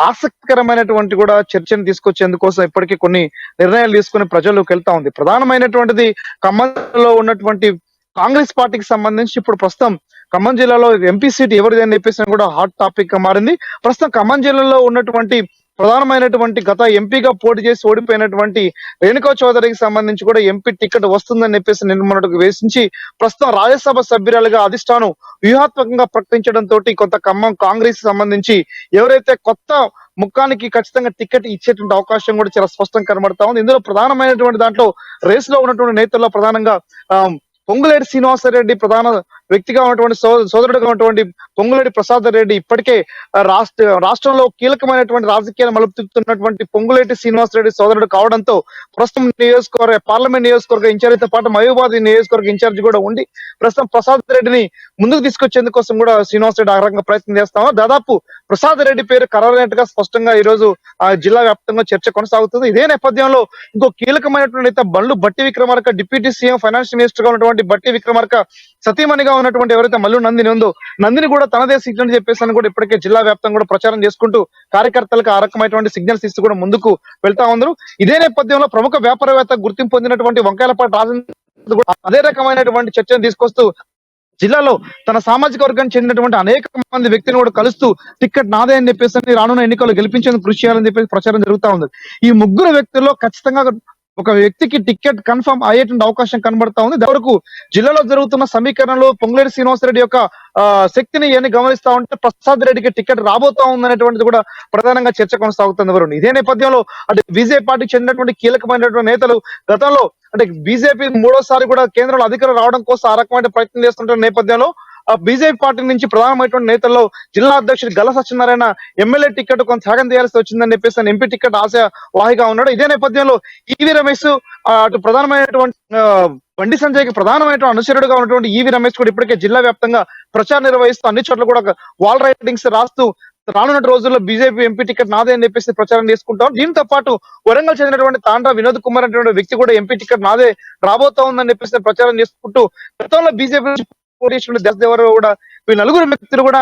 ఆసక్తికరమైనటువంటి కూడా చర్చను తీసుకొచ్చేందుకోసం ఇప్పటికీ కొన్ని నిర్ణయాలు తీసుకుని ప్రజల్లోకి వెళ్తా ఉంది. ప్రధానమైనటువంటిది ఖమ్మంలో ఉన్నటువంటి కాంగ్రెస్ పార్టీకి సంబంధించి ఇప్పుడు ప్రస్తుతం ఖమ్మం జిల్లాలో ఎంపీ సీట్ ఎవరిది అని చెప్పేసి కూడా హాట్ టాపిక్ గా మారింది. ప్రస్తుతం ఖమ్మం జిల్లాలో ఉన్నటువంటి ప్రధానమైనటువంటి గత ఎంపీగా పోటీ చేసి ఓడిపోయినటువంటి రేణుకా చౌదరికి సంబంధించి కూడా ఎంపీ టికెట్ వస్తుందని చెప్పేసి నిర్మాణకు వేసించి ప్రస్తుతం రాజ్యసభ సభ్యురాలుగా అధిష్టానం వ్యూహాత్మకంగా ప్రకటించడంతో కొంత ఖమ్మం కాంగ్రెస్ సంబంధించి ఎవరైతే కొత్త ముఖానికి ఖచ్చితంగా టికెట్ ఇచ్చేటువంటి అవకాశం కూడా చాలా స్పష్టంగా కనబడతా ఉంది. ఇందులో ప్రధానమైనటువంటి దాంట్లో రేస్ లో ఉన్నటువంటి నేతల్లో ప్రధానంగా పొంగులేటి శ్రీనివాసరెడ్డి ప్రధాన వ్యక్తిగా ఉన్నటువంటి సోదరుడుగా ఉన్నటువంటి పొంగులేటి ప్రసాద్ రెడ్డి ఇప్పటికే రాష్ట్రంలో కీలకమైనటువంటి రాజకీయాలు మలుపు తిప్పుతున్నటువంటి పొంగులేటి శ్రీనివాసరెడ్డి సోదరుడు కావడంతో ప్రస్తుతం పార్లమెంట్ నియోజకవర్గ ఇన్ఛార్జితో పాటు మహబూబాబాద్ నియోజకవర్గ ఇన్ఛార్జి కూడా ఉండి ప్రస్తుతం ప్రసాద్ రెడ్డిని ముందుకు తీసుకొచ్చేందుకోసం కూడా శ్రీనివాసరెడ్డి ఆ రకంగా ప్రయత్నం చేస్తాము. దాదాపు ప్రసాద్ రెడ్డి పేరు ఖరారైనట్టుగా స్పష్టంగా ఈ రోజు జిల్లా వ్యాప్తంగా చర్చ కొనసాగుతుంది. ఇదే నేపథ్యంలో ఇంకో కీలకమైనటువంటి బండ్లు బట్టి Vikramarka, deputy CM finance minister గా ఉన్నటువంటి బట్టి విక్రమార్క సతీమణిగా ఉన్నటువంటి ఎవరైతే మల్లు నందిని ఉందో నందిని కూడా తనదే సీట్ అని చెప్పేసి అని కూడా ఇప్పటికే జిల్లా వ్యాప్తంగా కూడా ప్రచారం చేసుకుంటూ కార్యకర్తలకు ఆ రకమైనటువంటి సిగ్నల్స్ ఇస్తూ కూడా ముందుకు వెళ్తా ఉన్నారు. ఇదే నేపథ్యంలో ప్రముఖ వ్యాపారవేత్త గుర్తింపు పొందినటువంటి వంకాయలపాటి రాజేంద్ర కూడా అదే రకమైనటువంటి చర్చను తీసుకొస్తూ జిల్లాలో తన సామాజిక వర్గానికి చెందినటువంటి అనేక మంది వ్యక్తులను కూడా కలుస్తూ టికెట్ నాదే అని చెప్పేసి రానున్న ఎన్నికల్లో గెలిపించేందుకు కృషి చేయాలని చెప్పేసి ప్రచారం జరుగుతా ఉంది. ఈ 3 వ్యక్తుల్లో ఖచ్చితంగా ఒక వ్యక్తికి టికెట్ కన్ఫర్మ్ అయ్యేటువంటి అవకాశం కనబడతా ఉంది. వరకు జిల్లాలో జరుగుతున్న సమీకరణలో పొంగులేటి శ్రీనివాసరెడ్డి యొక్క శక్తిని ఇవన్నీ గమనిస్తా ఉంటే ప్రసాద్ రెడ్డికి టికెట్ రాబోతా ఉందనేటువంటిది కూడా ప్రధానంగా చర్చ కొనసాగుతుంది వరుణ్. ఇదే నేపథ్యంలో అంటే బీజేపీ పార్టీకి చెందినటువంటి కీలకమైనటువంటి నేతలు గతంలో అంటే బీజేపీ మూడోసారి కూడా కేంద్రంలో అధికారం రావడం కోసం ఆ రకమైన ప్రయత్నం చేస్తుంటున్న నేపథ్యంలో బీజేపీ పార్టీ నుంచి ప్రధానమైనటువంటి నేతల్లో జిల్లా అధ్యక్షుడు గల్ల సత్యనారాయణ ఎమ్మెల్యే టికెట్ కొంత త్యాగం చేయాల్సి వచ్చిందని చెప్పేసి ఎంపీ టికెట్ ఆశ వాహిగా ఉన్నాడు. ఇదే నేపథ్యంలో ఈవీ రమేష్ అటు ప్రధానమైనటువంటి బండి సంజయ్కి ప్రధానమైనటువంటి అనుచరుడుగా ఉన్నటువంటి ఈవీ రమేష్ కూడా ఇప్పటికే జిల్లా వ్యాప్తంగా ప్రచారం నిర్వహిస్తూ అన్ని చోట్ల కూడా వాల్ రైటింగ్స్ రాస్తూ రానున్న రోజుల్లో బీజేపీ ఎంపీ టికెట్ నాదే అని చెప్పేసి ప్రచారం చేసుకుంటాం. దీంతో పాటు వరంగల్ చెందినటువంటి తాండ్రా వినోద్ కుమార్ అనేటువంటి వ్యక్తి కూడా ఎంపీ టికెట్ నాదే రాబోతా ఉందని చెప్పేసి ప్రచారం చేసుకుంటూ గతంలో బీజేపీ దేవరావు కూడా ఈ నలుగురు వ్యక్తులు కూడా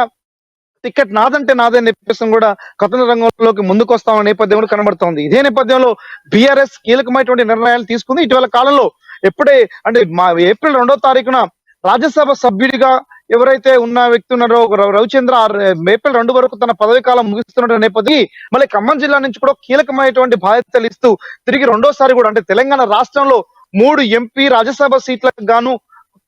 టికెట్ నాదంటే నాదే అని చెప్పేసి కూడా కథన రంగంలోకి ముందుకు వస్తామన్న నేపథ్యంలో కనబడుతోంది. ఇదే నేపథ్యంలో బీఆర్ఎస్ కీలకమైనటువంటి నిర్ణయాలు తీసుకుంది. ఇటీవల కాలంలో ఎప్పుడే అంటే ఏప్రిల్ 2వ తారీఖున రాజ్యసభ సభ్యుడిగా ఎవరైతే ఉన్న వ్యక్తి ఉన్నారో రవిచంద్ర ఏప్రిల్ 2 వరకు తన పదవి కాలం ముగిస్తున్న నేపథ్యం మళ్ళీ ఖమ్మం జిల్లా నుంచి కూడా కీలకమైనటువంటి బాధ్యతలు ఇస్తూ తిరిగి రెండోసారి కూడా అంటే తెలంగాణ రాష్ట్రంలో 3 ఎంపీ రాజ్యసభ సీట్లకు గాను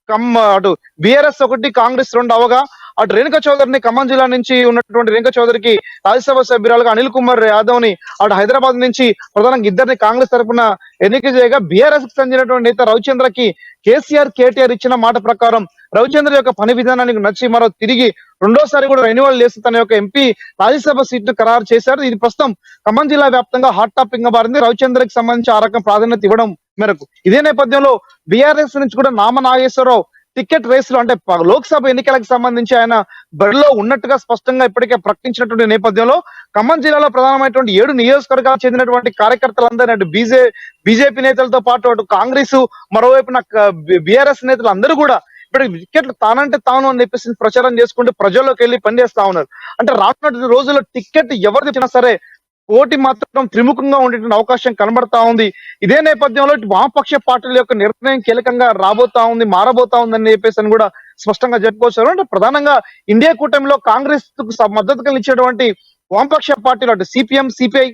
అటు బీఆర్ఎస్ 1 కాంగ్రెస్ 2 అవగా అటు రేణుకా చౌదరిని ఖమ్మం జిల్లా నుంచి ఉన్నటువంటి రేణుకా చౌదరికి రాజ్యసభ సభ్యురాలుగా అనిల్ కుమార్ యాదవ్ ని అటు హైదరాబాద్ నుంచి ప్రధానంగా ఇద్దరిని కాంగ్రెస్ తరఫున ఎన్నిక చేయగా బీఆర్ఎస్ కి చెందినటువంటి నేత రవిచంద్రకి కేటీఆర్ ఇచ్చిన మాట ప్రకారం రవిచంద్ర యొక్క పని విధానానికి నచ్చి మరో తిరిగి రెండోసారి కూడా రెన్యువల్ చేసి తన యొక్క ఎంపీ రాజ్యసభ సీట్ ను ఖరారు చేశారు. ఇది ప్రస్తుతం ఖమ్మం జిల్లా వ్యాప్తంగా హాట్ టాపిక్ గా మారింది. రవిచంద్రకి సంబంధించి ఆ రకం ప్రాధాన్యత ఇవ్వడం మేరకు ఇదే నేపథ్యంలో బీఆర్ఎస్ నుంచి కూడా నామ నాగేశ్వరరావు టికెట్ రేసులు అంటే లోక్సభ ఎన్నికలకు సంబంధించి ఆయన బరిలో ఉన్నట్టుగా స్పష్టంగా ఇప్పటికే ప్రకటించినటువంటి నేపథ్యంలో ఖమ్మం జిల్లాలో ప్రధానమైనటువంటి 7 నియోజకవర్గాలకు చెందినటువంటి కార్యకర్తలందరూ అటు బీజేపీ నేతలతో పాటు అటు కాంగ్రెస్ మరోవైపున బీఆర్ఎస్ నేతలు అందరూ కూడా ఇప్పుడు టికెట్లు తానంటే తాను అని చెప్పేసి ప్రచారం చేసుకుంటూ ప్రజల్లోకి వెళ్ళి పనిచేస్తా ఉన్నారు. అంటే రానున్న రోజుల్లో టికెట్ ఎవరికి ఇచ్చినా సరే పోటీ మాత్రం త్రిముఖంగా ఉండేటువంటి అవకాశం కనబడతా ఉంది. ఇదే నేపథ్యంలో వామపక్ష పార్టీల యొక్క నిర్ణయం కీలకంగా మారబోతా ఉందని చెప్పేసి కూడా స్పష్టంగా చెప్పుకోవచ్చు. అంటే ప్రధానంగా ఇండియా కూటమిలో కాంగ్రెస్ మద్దతుగా ఇచ్చేటువంటి వామపక్ష పార్టీలు అటు సిపిఎం సిపిఐ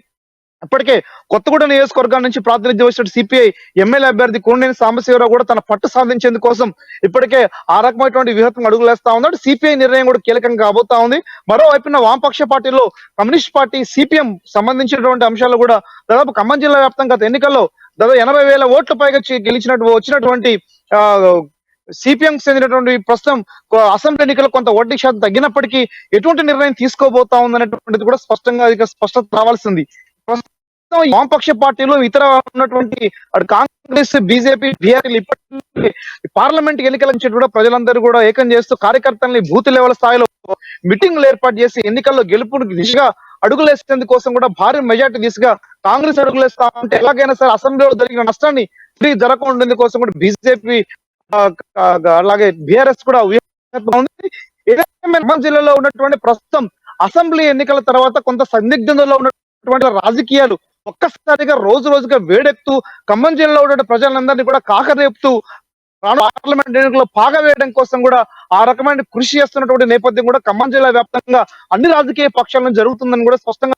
ఇప్పటికే కొత్తగూడెం నియోజకవర్గం నుంచి ప్రాతినిధ్యం వహించిన సిపిఐ ఎమ్మెల్యే అభ్యర్థి కోనేని సాంబశివరావు కూడా తన పట్టు సాధించేందుకోసం ఇప్పటికే ఆ రకమైనటువంటి వ్యూహం అడుగులేస్తా ఉన్నాడు. సిపిఐ నిర్ణయం కూడా కీలకంగా కాబోతా ఉంది. మరోవైపున వామపక్ష పార్టీలో కమ్యూనిస్ట్ పార్టీ సిపిఎం సంబంధించినటువంటి అంశాలు కూడా దాదాపు ఖమ్మం జిల్లా వ్యాప్తంగా గత ఎన్నికల్లో దాదాపు 80,000 ఓట్ల పైగా వచ్చినటువంటి సిపిఎం చెందినటువంటి ప్రస్తుతం అసెంబ్లీ ఎన్నికల్లో కొంత ఓటింగ్ శాతం తగ్గినప్పటికీ ఎటువంటి నిర్ణయం తీసుకోబోతా ఉందనేటువంటిది కూడా స్పష్టత రావాల్సింది. వామపక్ష పార్టీలు ఇతర ఉన్నటువంటి కాంగ్రెస్ బీజేపీ బీఆర్ఎల్ ఇప్పటికీ పార్లమెంట్ ఎన్నికల నుంచి కూడా ప్రజలందరూ కూడా ఏకం చేస్తూ కార్యకర్తల్ని బూత్ లెవెల్ స్థాయిలో మీటింగ్లు ఏర్పాటు చేసి ఎన్నికల్లో గెలుపుకు దిశగా అడుగులేసేందుకోసం కూడా భారీ మెజార్టీ దిశగా కాంగ్రెస్ అడుగులేస్తా ఉంటే ఎలాగైనా సరే అసెంబ్లీలో జరిగిన నష్టాన్ని జరగకుండా కోసం కూడా బీజేపీ అలాగే బీఆర్ఎస్ కూడా ఉంది. ఖమ్మం జిల్లాలో ఉన్నటువంటి ప్రస్తుతం అసెంబ్లీ ఎన్నికల తర్వాత కొంత సందిగ్ధంలో ఉన్నటువంటి రాజకీయాలు ఒక్కసారిగా రోజుగా వేడెక్కుతూ ఖమ్మం జిల్లాలో ఉన్న ప్రజలందరినీ కూడా కాకరేపుతూ పార్లమెంట్ ఎన్నికల్లో పాగా వేయడం కోసం కూడా ఆ రకమైన కృషి చేస్తున్నటువంటి నేపథ్యం కూడా ఖమ్మం జిల్లా వ్యాప్తంగా అన్ని రాజకీయ పక్షాలను జరుగుతుందని కూడా స్పష్టంగా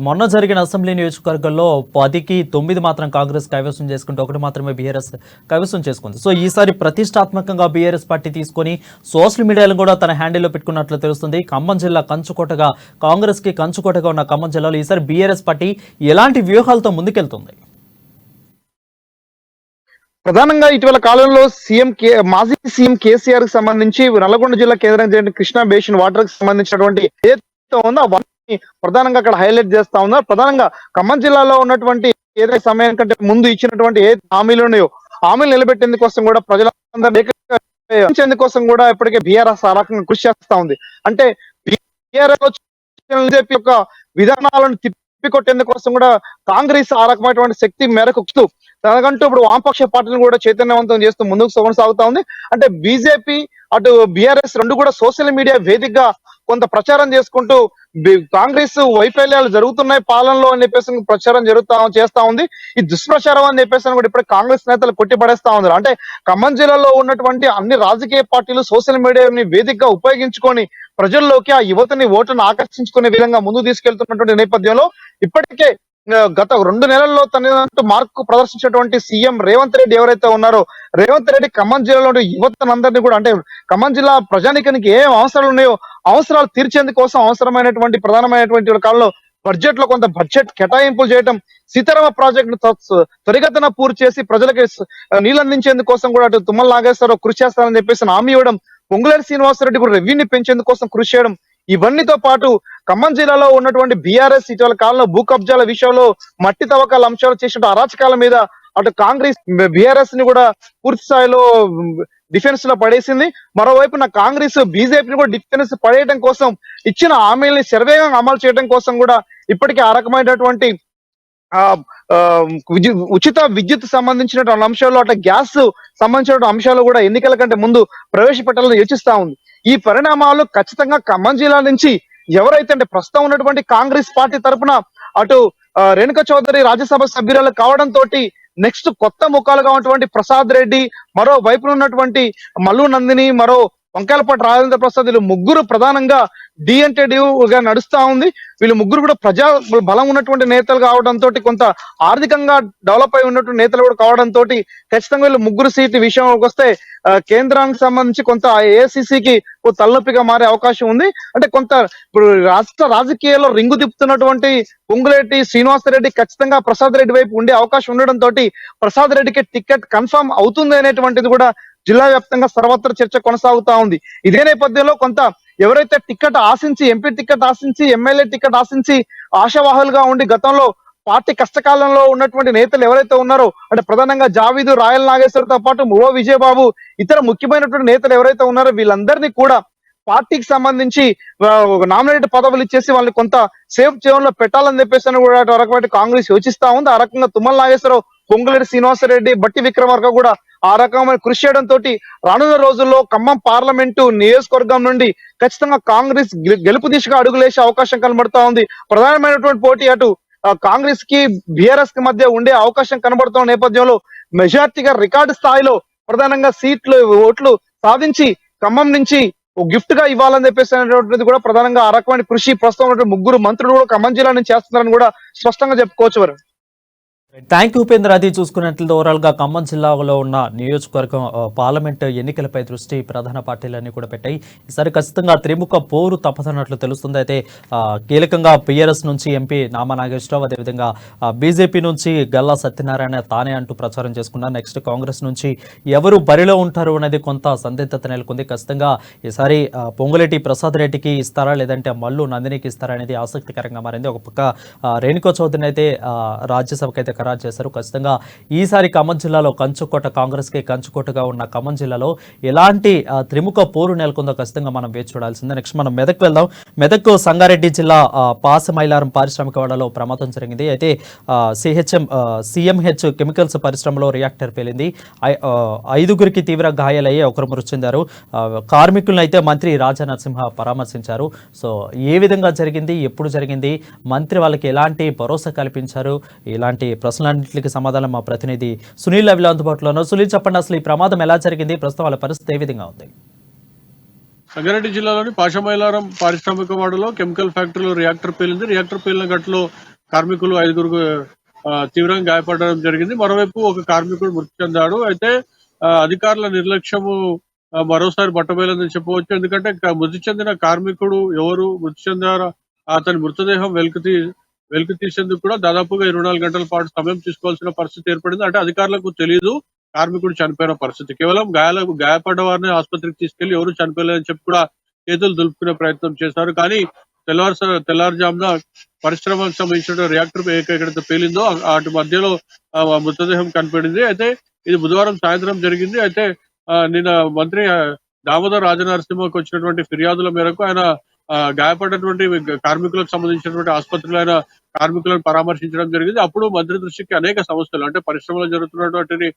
మొన్న జరిగిన అసెంబ్లీ నియోజకవర్గంలో 10కి 9 మాత్రం కాంగ్రెస్ కైవసం చేసుకుంటే 1 మాత్రమే బీఆర్ఎస్ కైవసం చేసుకుంది. సో ఈసారి ప్రతిష్టాత్మకంగా బీఆర్ఎస్ పార్టీ తీసుకొని సోషల్ మీడియాలో కూడా తన హ్యాండిల్లో పెట్టుకున్నట్లు తెలుస్తుంది. ఖమ్మం జిల్లా కంచుకోటగా కాంగ్రెస్కి కంచుకోటగా ఉన్న ఖమ్మం జిల్లాలో ఈసారి బీఆర్ఎస్ పార్టీ ఎలాంటి వ్యూహాలతో ముందుకెళ్తుంది? ప్రధానంగా ఇటీవల కాలంలో మాజీ సీఎం కేసీఆర్ కి సంబంధించి నల్గొండ జిల్లా కేంద్రం కృష్ణా బేసిన్ వాటర్ కి సంబంధించినటువంటి ఏదైతే ఉందో ప్రధానంగా అక్కడ హైలైట్ చేస్తా ఉన్నారు. ప్రధానంగా ఖమ్మం జిల్లాలో ఉన్నటువంటి ఏదైతే సమయం కంటే ముందు ఇచ్చినటువంటి ఏ హామీలు ఉన్నాయో హామీలు నిలబెట్టేందుకోసం కూడా ప్రజలందరూ కోసం కూడా ఇప్పటికే బీఆర్ఎస్ ఆ రకంగా కృషి చేస్తా ఉంది. అంటే బీజేపీ యొక్క విధానాలను తిప్పికొట్టేందుకోసం కూడా కాంగ్రెస్ ఆ రకమైనటువంటి శక్తి మేరకు తనకంటూ ఇప్పుడు వామపక్ష పార్టీని కూడా చైతన్యవంతం చేస్తూ ముందుకు కొనసాగుతా ఉంది. అంటే బీజేపీ అటు బీఆర్ఎస్ రెండు కూడా సోషల్ మీడియా వేదికగా కొంత ప్రచారం చేసుకుంటూ కాంగ్రెస్ వైఫల్యాలు జరుగుతున్నాయి పాలనలో అని చెప్పేసి ప్రచారం చేస్తా ఉంది. ఈ దుష్ప్రచారం అని చెప్పేసి కూడా ఇప్పుడు కాంగ్రెస్ నేతలు కొట్టిపడేస్తా ఉన్నారు. అంటే ఖమ్మం జిల్లాలో ఉన్నటువంటి అన్ని రాజకీయ పార్టీలు సోషల్ మీడియాని వేదికగా ఉపయోగించుకొని ప్రజల్లోకి ఆ యువతని ఓటును ఆకర్షించుకునే విధంగా ముందుకు తీసుకెళ్తున్నటువంటి నేపథ్యంలో ఇప్పటికే గత 2 నెలల్లో తనదంటూ మార్కు ప్రదర్శించినటువంటి సీఎం రేవంత్ రెడ్డి ఎవరైతే ఉన్నారో, రేవంత్ రెడ్డి ఖమ్మం జిల్లాలోని యువతనందరినీ కూడా అంటే ఖమ్మం జిల్లా ప్రజానికానికి ఏం అవసరాలు ఉన్నాయో అవసరాలు తీర్చేందుకోసం అవసరమైనటువంటి ప్రధానమైనటువంటి కాలంలో బడ్జెట్ లో కొంత బడ్జెట్ కేటాయింపులు చేయడం, సీతారామ ప్రాజెక్టు త్వరిగతిన పూర్తి చేసి ప్రజలకి నీళ్ళు అందించేందుకోసం కూడా అటు తుమ్మల నాగేశ్వరరావు కృషి చేస్తారని చెప్పేసి హామీ ఇవ్వడం, పొంగులేటి శ్రీనివాసరెడ్డి కూడా రెవెన్యూ పెంచేందుకోసం కృషి చేయడం, ఇవన్నీతో పాటు ఖమ్మం జిల్లాలో ఉన్నటువంటి బీఆర్ఎస్ ఇటీవల కాలంలో భూ కబ్జాల విషయంలో మట్టి తవ్వకాల అంశాలు చేసిన అరాచకాల మీద అటు కాంగ్రెస్ బీఆర్ఎస్ ని కూడా పూర్తి స్థాయిలో డిఫెన్స్ లో పడేసింది. మరోవైపున కాంగ్రెస్ బీజేపీని కూడా డిఫెన్స్ పడేయడం కోసం ఇచ్చిన హామీల్ని శరవేగంగా అమలు చేయడం కోసం కూడా ఇప్పటికే ఆ రకమైనటువంటి ఆ ఉచిత విద్యుత్ సంబంధించినటువంటి అంశాలు అట్లా గ్యాస్ సంబంధించిన అంశాలు కూడా ఎన్నికల కంటే ముందు ప్రవేశపెట్టాలని యోచిస్తా ఉంది. ఈ పరిణామాలు ఖచ్చితంగా ఖమ్మం జిల్లా నుంచి ఎవరైతే అంటే ప్రస్తుతం ఉన్నటువంటి కాంగ్రెస్ పార్టీ తరఫున అటు రేణుకా చౌదరి రాజ్యసభ సభ్యురాలు కావడంతో నెక్స్ట్ కొత్త ముఖాలుగా ఉన్నటువంటి ప్రసాద్ రెడ్డి, మరో వైపున ఉన్నటువంటి మల్లు నందిని, మరో వంకాయలపాటి రాజేంద్ర ప్రసాద్, వీళ్ళు ముగ్గురు ప్రధానంగా గా నడుస్తా ఉంది. వీళ్ళు ముగ్గురు కూడా ప్రజా బలం ఉన్నటువంటి నేతలు కావడంతో, కొంత ఆర్థికంగా డెవలప్ అయి ఉన్నటువంటి నేతలు కూడా కావడంతో ఖచ్చితంగా వీళ్ళు ముగ్గురు సీటు విషయంలోకి వస్తే కేంద్రానికి సంబంధించి కొంత ఏఐసిసికి తలనొప్పిగా మారే అవకాశం ఉంది. అంటే కొంత ఇప్పుడు రాష్ట్ర రాజకీయాల్లో రింగు తిప్పుతున్నటువంటి పొంగులేటి శ్రీనివాసరెడ్డి ఖచ్చితంగా ప్రసాద్ రెడ్డి వైపు ఉండే అవకాశం ఉండడంతో ప్రసాద్ రెడ్డికి టికెట్ కన్ఫర్మ్ అవుతుంది అనేటువంటిది కూడా జిల్లా వ్యాప్తంగా సర్వత్ర చర్చ కొనసాగుతా ఉంది. ఇదే నేపథ్యంలో కొంత ఎవరైతే టికెట్ ఆశించి, ఎంపీ టికెట్ ఆశించి, ఎమ్మెల్యే టికెట్ ఆశించి ఆశావాహులుగా ఉండి గతంలో పార్టీ కష్టకాలంలో ఉన్నటువంటి నేతలు ఎవరైతే ఉన్నారో అంటే ప్రధానంగా జావీదు, రాయల్ నాగేశ్వరతో పాటు ఓ విజయబాబు, ఇతర ముఖ్యమైనటువంటి నేతలు ఎవరైతే ఉన్నారో వీళ్ళందరినీ కూడా పార్టీకి సంబంధించి నామినేటెడ్ పదవులు ఇచ్చేసి వాళ్ళని కొంత సేఫ్ జోన్ లో పెట్టాలని చెప్పేసి కూడా రకమైన కాంగ్రెస్ యోచిస్తా ఉంది. ఆ రకంగా తుమ్మల నాగేశ్వరరావు, పొంగులేటి శ్రీనివాసరెడ్డి, బట్టి విక్రమార్క కూడా ఆ రకమైన కృషి చేయడంతో రానున్న రోజుల్లో ఖమ్మం పార్లమెంటు నియోజకవర్గం నుండి ఖచ్చితంగా కాంగ్రెస్ గెలుపు దిశగా అడుగులేసే అవకాశం కనబడతా ఉంది. ప్రధానమైనటువంటి పోటీ అటు కాంగ్రెస్ కి బీఆర్ఎస్ కి మధ్య ఉండే అవకాశం కనబడుతున్న నేపథ్యంలో మెజార్టీగా రికార్డు స్థాయిలో ప్రధానంగా సీట్లు, ఓట్లు సాధించి ఖమ్మం నుంచి గిఫ్ట్ గా ఇవ్వాలని చెప్పేసి అనేటువంటిది కూడా ప్రధానంగా ఆ రకమైన కృషి ప్రస్తుతం ఉన్నటువంటి ముగ్గురు మంత్రులు కూడా ఖమ్మం జిల్లా నుంచి చేస్తున్నారని కూడా స్పష్టంగా చెప్పుకోవచ్చు వారు. Thank you Upendra. అది చూసుకున్నట్లయితే ఓవరాల్ గా ఖమ్మం జిల్లాలో ఉన్న నియోజకవర్గం పార్లమెంట్ ఎన్నికలపై దృష్టి ప్రధాన పార్టీలన్నీ కూడా పెట్టాయి. ఈసారి ఖచ్చితంగా త్రిముఖ పోరు తప్పదన్నట్లు తెలుస్తుంది. అయితే కీలకంగా పిఆర్ఎస్ నుంచి ఎంపీ నామా నాగేశ్వరరావు, అదేవిధంగా బీజేపీ నుంచి గల్లా సత్యనారాయణ తానే అంటూ ప్రచారం చేసుకున్నారు. నెక్స్ట్ కాంగ్రెస్ నుంచి ఎవరు బరిలో ఉంటారు అనేది కొంత సందిగ్ధత నెలకొంది. ఖచ్చితంగా ఈసారి పొంగులేటి ప్రసాద్ రెడ్డికి ఇస్తారా లేదంటే మల్లు నందినికి ఇస్తారా అనేది ఆసక్తికరంగా మారింది. ఒక పక్క రేణుకా చౌదరిని అయితే రాజ్యసభకు అయితే ఖరారు చేశారు. ఖచ్చితంగా ఈసారి ఖమ్మం జిల్లాలో కంచుకోట, కాంగ్రెస్ కి కంచుకోటగా ఉన్న ఖమ్మం జిల్లాలో ఎలాంటి త్రిముఖ పోరు నెలకొందో ఖచ్చితంగా మనం వేచి చూడాల్సిందే. నెక్స్ట్ మనం మెదక్ వెళ్దాం. మెదక్ సంగారెడ్డి జిల్లా పాసమైలారం పారిశ్రామికవాడలో ప్రమాదం జరిగింది. అయితే సిఎంహెచ్ కెమికల్స్ పరిశ్రమలో రియాక్టర్ పేలింది. 5గురికి తీవ్ర గాయాలయ్యి ఒకరు మృతి చెందారు. కార్మికులను అయితే మంత్రి రాజా నరసింహ పరామర్శించారు. సో ఏ విధంగా జరిగింది, ఎప్పుడు జరిగింది, మంత్రి వాళ్ళకి ఎలాంటి భరోసా కల్పించారు, ఇలాంటి ప్రశ్నలన్నింటికి సమాధానం మా ప్రతినిధి సునీల్ అవిలా అందుబాటులో ఉన్నారు. సునీల్, చెప్పండి, అసలు ఈ ప్రమాదం ఎలా జరిగింది, ప్రస్తుతం వాళ్ళ పరిస్థితి ఏ విధంగా ఉంది? సంగారెడ్డి జిల్లాలోని పాషమైలారం పారిశ్రామిక వాడలో కెమికల్ ఫ్యాక్టరీలో రియాక్టర్ పేలింది. రియాక్టర్ పేలిన ఘటనలో కార్మికులు 5గురు తీవ్రంగా గాయపడడం జరిగింది. మరోవైపు ఒక కార్మికుడు మృతి చెందాడు. అయితే అధికారుల నిర్లక్ష్యము మరోసారి బట్టబయలని చెప్పవచ్చు. ఎందుకంటే మృతి చెందిన కార్మికుడు ఎవరు, మృతి చెందారో అతని మృతదేహం వెలికి తీసేందుకు కూడా దాదాపుగా 24 గంటల పాటు సమయం తీసుకోవాల్సిన పరిస్థితి ఏర్పడింది. అంటే అధికారులకు తెలియదు కార్మికుడు చనిపోయిన పరిస్థితి. కేవలం గాయపడ్డ వారిని ఆసుపత్రికి తీసుకెళ్లి ఎవరు చనిపోలేదని చెప్పి కూడా చేతులు దులుపుకునే ప్రయత్నం చేశారు. కానీ తెల్లారుజామున పరిశ్రమకు సంబంధించిన రియాక్టర్ ఎక్కడైతే పేలిందో వాటి మధ్యలో మృతదేహం కనపడింది. అయితే ఇది బుధవారం సాయంత్రం జరిగింది. అయితే నిన్న మంత్రి దామోదర్ రాజనరసింహకు వచ్చినటువంటి ఫిర్యాదుల మేరకు ఆయన గాయపడినటువంటి కార్మికులకు సంబంధించినటువంటి ఆసుపత్రిలో ఆయన కార్మికులను పరామర్శించడం జరిగింది. అప్పుడు మంత్రి దృష్టికి అనేక సమస్యలు, అంటే పరిశ్రమలో జరుగుతున్నటువంటి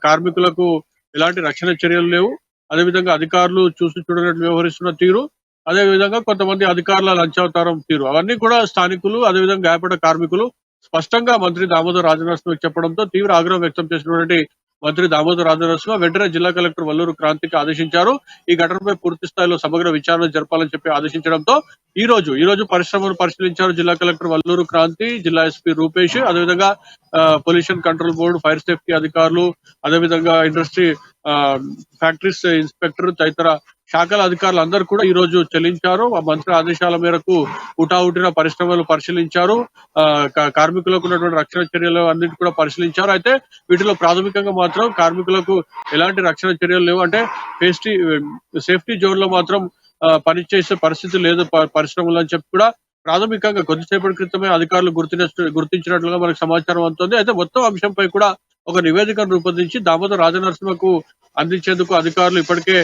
కార్మికులకు ఎలాంటి రక్షణ చర్యలు లేవు, అదేవిధంగా అధికారులు చూసి చూడనట్లు వ్యవహరిస్తున్న తీరు, అదేవిధంగా కొంతమంది అధికారుల లంచావతారం తీరు, అవన్నీ కూడా స్థానికులు అదేవిధంగా గాయపడ్డ కార్మికులు స్పష్టంగా మంత్రి దామోదర్ రాజనరసింహకు చెప్పడంతో తీవ్ర ఆగ్రహం వ్యక్తం చేసినటువంటి మంత్రి దామోదర్ రాజనరసింహ వెంటనే జిల్లా కలెక్టర్ వల్లూరు క్రాంతికి ఆదేశించారు. ఈ ఘటనపై పూర్తి స్థాయిలో సమగ్ర విచారణ జరపాలని చెప్పి ఆదేశించడంతో ఈ రోజు పరిశ్రమను పరిశీలించారు జిల్లా కలెక్టర్ వల్లూరు క్రాంతి, జిల్లా ఎస్పీ రూపేష్, అదేవిధంగా pollution control board, fire safety అధికారులు, అదేవిధంగా ఇండస్ట్రీ ఫ్యాక్టరీస్ ఇన్స్పెక్టర్ తదితర శాఖల అధికారులు అందరూ కూడా ఈ రోజు చెల్లించారు. ఆ మంత్రి ఆదేశాల మేరకు హుటాహుటిన పరిశ్రమలు పరిశీలించారు. కార్మికులకు ఉన్నటువంటి రక్షణ చర్యలు అన్నిటి కూడా పరిశీలించారు. అయితే వీటిలో ప్రాథమికంగా మాత్రం కార్మికులకు ఎలాంటి రక్షణ చర్యలు లేవు. అంటే సేఫ్టీ జోన్ లో మాత్రం పనిచేసే పరిస్థితి లేదు పరిశ్రమలు అని చెప్పి కూడా ప్రాథమికంగా కొద్దిసేపటి క్రితమే అధికారులు గుర్తించినట్లుగా మనకు సమాచారం అందుతుంది. అయితే మొత్తం అంశంపై కూడా ఒక నివేదికను రూపొందించి దామోదర్ రాజనరసింహకు అందించేందుకు అధికారులు ఇప్పటికే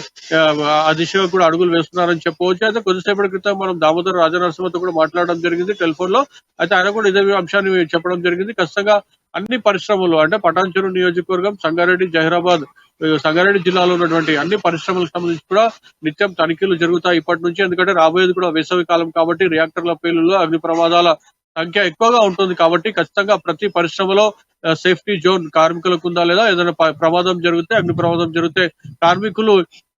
ఆ దిశగా కూడా అడుగులు వేస్తున్నారని చెప్పవచ్చు. అయితే కొద్దిసేపటి క్రితం మనం దామోదర్ రాజనరసింహతో కూడా మాట్లాడడం జరిగింది టెలిఫోన్ లో. అయితే ఆయన కూడా ఇదే అంశాన్ని చెప్పడం జరిగింది. ఖచ్చితంగా అన్ని పరిశ్రమలు అంటే పటాన్చెరు నియోజకవర్గం, సంగారెడ్డి జిల్లాలో ఉన్నటువంటి అన్ని పరిశ్రమలకు సంబంధించి కూడా నిత్యం తనిఖీలు జరుగుతాయి ఇప్పటి నుంచి. ఎందుకంటే రాబోయేది కూడా వేసవి కాలం కాబట్టి రియాక్టర్ల పేలుల్లో అగ్ని ప్రమాదాల సంఖ్య ఎక్కువగా ఉంటుంది కాబట్టి ఖచ్చితంగా ప్రతి పరిశ్రమలో సేఫ్టీ జోన్ కార్మికులకు ఉందా లేదా, ఏదైనా ప్రమాదం జరిగితే అగ్ని ప్రమాదం జరిగితే కార్మికులు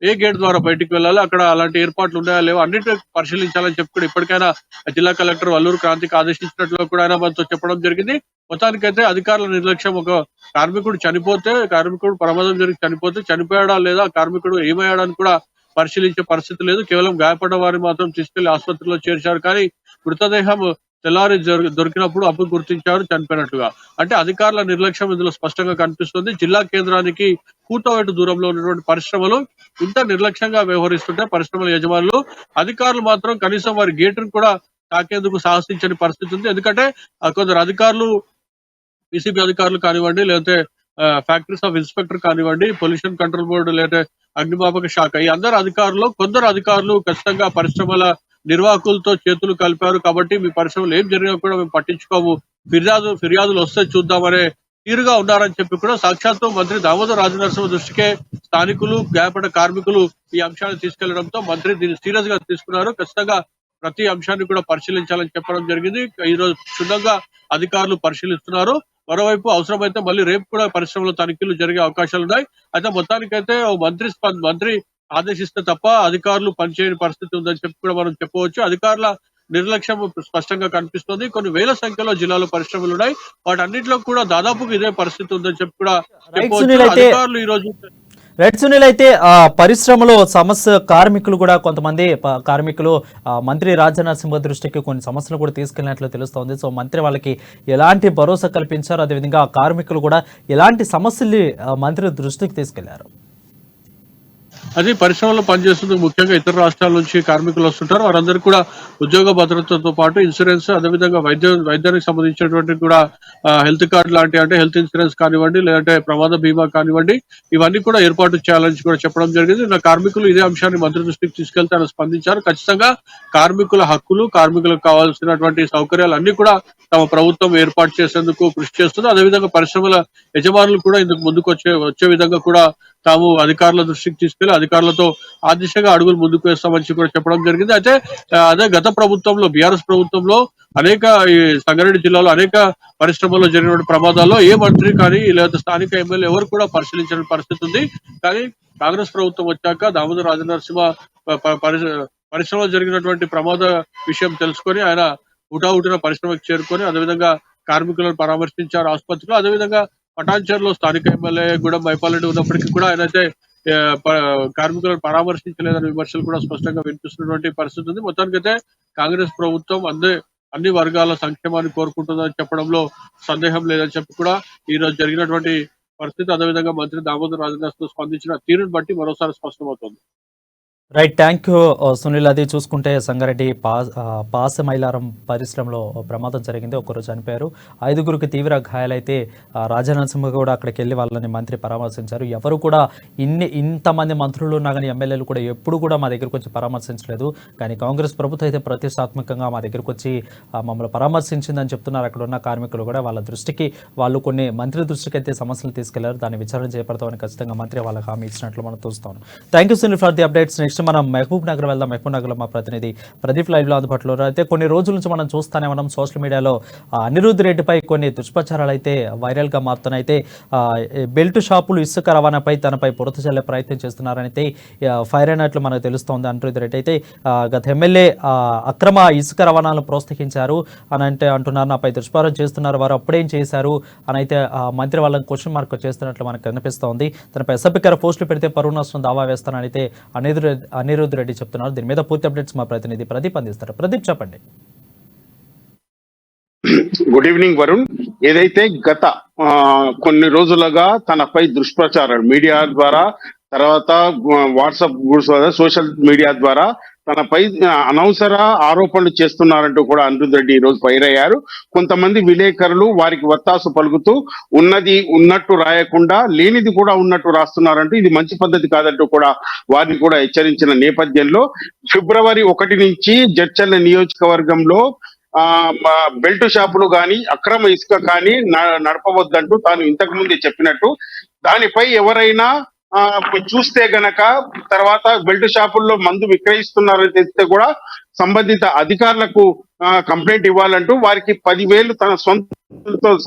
ఏ గేట్ ద్వారా బయటికి వెళ్ళాలి, అక్కడ అలాంటి ఏర్పాట్లు ఉన్నాయా లేవో అన్నింటినీ పరిశీలించాలని చెప్పి కూడా ఇప్పటికైనా జిల్లా కలెక్టర్ వల్లూరు క్రాంతికి ఆదేశించినట్లు కూడా ఆయన మనతో చెప్పడం జరిగింది. మొత్తానికైతే అధికారుల నిర్లక్ష్యం, ఒక కార్మికుడు ప్రమాదం జరిగి చనిపోయాడా లేదా, కార్మికుడు ఏమయ్యాడని కూడా పరిశీలించే పరిస్థితి లేదు. కేవలం గాయపడ్డ వారిని మాత్రం తీసుకెళ్లి ఆసుపత్రిలో చేర్చారు. కానీ మృతదేహం తెల్లారి దొరికినప్పుడు అప్పుడు గుర్తించారు చనిపోయినట్లుగా. అంటే అధికారుల నిర్లక్ష్యం ఇందులో స్పష్టంగా కనిపిస్తుంది. జిల్లా కేంద్రానికి కూతవేటు దూరంలో ఉన్నటువంటి పరిశ్రమలు ఇంత నిర్లక్ష్యంగా వ్యవహరిస్తుంటే పరిశ్రమల యజమానులు, అధికారులు మాత్రం కనీసం వారి గేటును కూడా తాకేందుకు సాహసించని పరిస్థితి ఉంది. ఎందుకంటే కొందరు అధికారులు, పీసీబీ అధికారులు కానివ్వండి, లేదంటే ఫ్యాక్టరీస్ ఆఫ్ ఇన్స్పెక్టర్ కానివ్వండి, పొల్యూషన్ కంట్రోల్ బోర్డు, లేదంటే అగ్నిమాపక శాఖ, ఈ కొందరు అధికారులు ఖచ్చితంగా పరిశ్రమల నిర్వాహకులతో చేతులు కలిపారు. కాబట్టి మీ పరిశ్రమలు ఏం జరిగినా కూడా మేము పట్టించుకోము, ఫిర్యాదులు వస్తే చూద్దామనే తీరుగా ఉన్నారని చెప్పి కూడా సాక్షాత్తు మంత్రి దామోదర్ రాజనరసింహ దృష్టికే స్థానికులు, గాయపడ్డ కార్మికులు ఈ అంశాన్ని తీసుకెళ్లడంతో మంత్రి దీన్ని సీరియస్ గా తీసుకున్నారు. ఖచ్చితంగా ప్రతి అంశాన్ని కూడా పరిశీలించాలని చెప్పడం జరిగింది. ఈ రోజు క్షుణ్ణంగా అధికారులు పరిశీలిస్తున్నారు. మరోవైపు అవసరమైతే మళ్ళీ రేపు కూడా పరిశ్రమలో తనిఖీలు జరిగే అవకాశాలు ఉన్నాయి. అయితే మొత్తానికైతే మంత్రి ఆదేశిస్తే తప్ప అధికారులు పనిచేయని పరిస్థితి ఉందని చెప్పి కూడా మనం చెప్పవచ్చు. అధికారుల నిర్లక్ష్యం స్పష్టంగా కనిపిస్తుంది. కొన్ని వేల సంఖ్యలో జిల్లాలో పరిశ్రమలు ఉన్నాయి. వాటన్నిటిలో కూడా దాదాపుగా ఇదే పరిస్థితి ఉందని చెప్పి కూడా చెప్పవచ్చు. అధికారులు ఈ రోజు సునీల్, అయితే పరిశ్రమలో సమస్య కార్మికులు కూడా కొంతమంది కార్మికులు మంత్రి రాజనరసింహ దృష్టికి కొన్ని సమస్యలు కూడా తీసుకెళ్ళినట్లు తెలుస్తోంది. సో మంత్రి వాళ్ళకి ఎలాంటి భరోసా కల్పించారు, అదేవిధంగా కార్మికులు కూడా ఎలాంటి సమస్యల్ని మంత్రి దృష్టికి తీసుకెళ్లారు? అది పరిశ్రమలో పనిచేస్తుంది. ముఖ్యంగా ఇతర రాష్ట్రాల నుంచి కార్మికులు వస్తుంటారు. వారందరికీ కూడా ఉద్యోగ భద్రతతో పాటు ఇన్సూరెన్స్, అదేవిధంగా వైద్యానికి సంబంధించినటువంటి కూడా హెల్త్ కార్డు లాంటి, అంటే హెల్త్ ఇన్సూరెన్స్ కానివ్వండి, లేదంటే ప్రమాద బీమా కానివ్వండి, ఇవన్నీ కూడా ఏర్పాటు చేయాలని కూడా చెప్పడం జరిగింది. నా కార్మికులు ఇదే అంశాన్ని మంత్రి దృష్టికి తీసుకెళ్తే ఆయన స్పందించారు. ఖచ్చితంగా కార్మికుల హక్కులు, కార్మికులకు కావాల్సినటువంటి సౌకర్యాలు అన్ని కూడా తమ ప్రభుత్వం ఏర్పాటు చేసేందుకు కృషి చేస్తుంది. అదేవిధంగా పరిశ్రమల యజమానులు కూడా ఇందుకు ముందుకు వచ్చే విధంగా కూడా తాము అధికారుల దృష్టికి తీసుకెళ్లి అధికారులతో ఆ దిశగా అడుగులు ముందుకు వేస్తామని కూడా చెప్పడం జరిగింది. అయితే అదే గత ప్రభుత్వంలో, బీఆర్ఎస్ ప్రభుత్వంలో ఈ సంగారెడ్డి జిల్లాలో అనేక పరిశ్రమల్లో జరిగిన ప్రమాదాల్లో ఏ మంత్రి కానీ లేదా స్థానిక ఎమ్మెల్యే ఎవరు కూడా పరిశీలించిన పరిస్థితి ఉంది. కానీ కాంగ్రెస్ ప్రభుత్వం వచ్చాక దామోదర్ రాజనరసింహ పరిశ్రమలో జరిగినటువంటి ప్రమాద విషయం తెలుసుకొని ఆయన హుటాహుటిన పరిశ్రమకు చేరుకొని అదేవిధంగా కార్మికులను పరామర్శించారు ఆసుపత్రిలో. అదేవిధంగా పటాన్చెరులో స్థానిక ఎమ్మెల్యే గూడెం మైపాల్రెడ్డి ఉన్నప్పటికీ కూడా ఆయనైతే కార్మికులను పరామర్శించలేదనే విమర్శలు కూడా స్పష్టంగా వినిపిస్తున్నటువంటి పరిస్థితి ఉంది. మొత్తానికైతే కాంగ్రెస్ ప్రభుత్వం అన్ని వర్గాల సంక్షేమాన్ని కోరుకుంటుందని చెప్పడంలో సందేహం లేదని చెప్పి కూడా ఈ రోజు జరిగినటువంటి పరిస్థితి, అదేవిధంగా మంత్రి దామోదర్ రాజనరసింహ స్పందించిన తీరును బట్టి మరోసారి స్పష్టమవుతోంది. Right, thank you Sunil. అది చూసుకుంటే సంగారెడ్డి పాసమైలారం పరిశ్రమలో ప్రమాదం జరిగింది, ఒకరు చనిపోయారు, 5గురికి తీవ్ర గాయాలైతే రాజనరసింహ కూడా అక్కడికి వెళ్ళి వాళ్ళని మంత్రి పరామర్శించారు. ఎవరు కూడా ఇంతమంది మంత్రులు ఉన్నా కానీ ఎమ్మెల్యేలు కూడా ఎప్పుడు కూడా మా దగ్గరకు వచ్చి పరామర్శించలేదు. కానీ కాంగ్రెస్ ప్రభుత్వం అయితే ప్రతిష్టాత్మకంగా మా దగ్గరకు వచ్చి మమ్మల్ని పరామర్శించిందని చెప్తున్నారు. అక్కడ ఉన్న కార్మికులు కూడా వాళ్ళ దృష్టికి, వాళ్ళు కొన్ని మంత్రి దృష్టికి అయితే సమస్యలు తీసుకెళ్లారు. దాన్ని విచారణ చేపడతామని ఖచ్చితంగా మంత్రి వాళ్ళకి హామీ ఇచ్చినట్లు మనం చూస్తాం. Thank you Sunil for the updates. Next next మనం మహబూబ్ నగర్ వెళ్దాం. మహబూబ్ నగర్లో మా ప్రతినిధి ప్రదీప్ లైవ్లో అందుబాటులో ఉన్నారు. అయితే కొన్ని రోజుల నుంచి మనం చూస్తానే ఉన్నాం సోషల్ మీడియాలో అనిరుద్ధ్ రెడ్డిపై కొన్ని దుష్ప్రచారాలు అయితే వైరల్గా మారుతున్నాయి. అయితే బెల్ట్ షాపులు ఇసుక రవాణాపై తనపై బురద చల్లే ప్రయత్నం చేస్తున్నారని అయితే ఫైర్ అయినట్లు మనకు తెలుస్తోంది. అనిరుద్ధ్ రెడ్డి అయితే గత ఎమ్మెల్యే అక్రమ ఇసుక రవాణాలను ప్రోత్సహించారు అని అంటున్నారు. నాపై దుష్ప్రచారం చేస్తున్నారు, వారు అప్పుడేం చేశారు అని అయితే మంత్రి వాళ్ళని క్వశ్చన్ మార్క్ చేస్తున్నట్లు మనకు కనిపిస్తోంది. తనపై అసభ్యకర పోస్టులు పెడితే పరువు నష్టం దావా వేస్తానని అయితే అనిరుద్ధ్ రెడ్డి చెప్తున్నారు. దీని మీద పూర్తి అప్డేట్స్ మా ప్రతినిధి ప్రదీప్ అందిస్తారు. ప్రదీప్ చెప్పండి. Good evening Varun. ఏదైతే గత కొన్ని రోజులుగా తనపై దుష్ప్రచారం మీడియా ద్వారా, తర్వాత వాట్సాప్ గ్రూప్స్ ద్వారా, సోషల్ మీడియా ద్వారా తనపై అనవసర ఆరోపణలు చేస్తున్నారంటూ కూడా అనిరుద్ధ్ రెడ్డి ఈ రోజు ఫైర్ అయ్యారు. కొంతమంది విలేకరులు వారికి వత్తాసు పలుకుతూ ఉన్నది ఉన్నట్టు రాయకుండా లేనిది కూడా ఉన్నట్టు రాస్తున్నారంటూ ఇది మంచి పద్ధతి కాదంటూ కూడా వారిని కూడా హెచ్చరించిన నేపథ్యంలో ఫిబ్రవరి 1 నుంచి జడ్చర్ల నియోజకవర్గంలో బెల్ట్ షాపులు కానీ అక్రమ ఇసుక కానీ నడపవద్దంటూ తాను ఇంతకు ముందే చెప్పినట్టు, దానిపై ఎవరైనా చూస్తే గనక తర్వాత బెల్ట్ షాపుల్లో మందు విక్రయిస్తున్నారని తెలిస్తే కూడా సంబంధిత అధికారులకు కంప్లైంట్ ఇవ్వాలంటూ వారికి 10,000 తన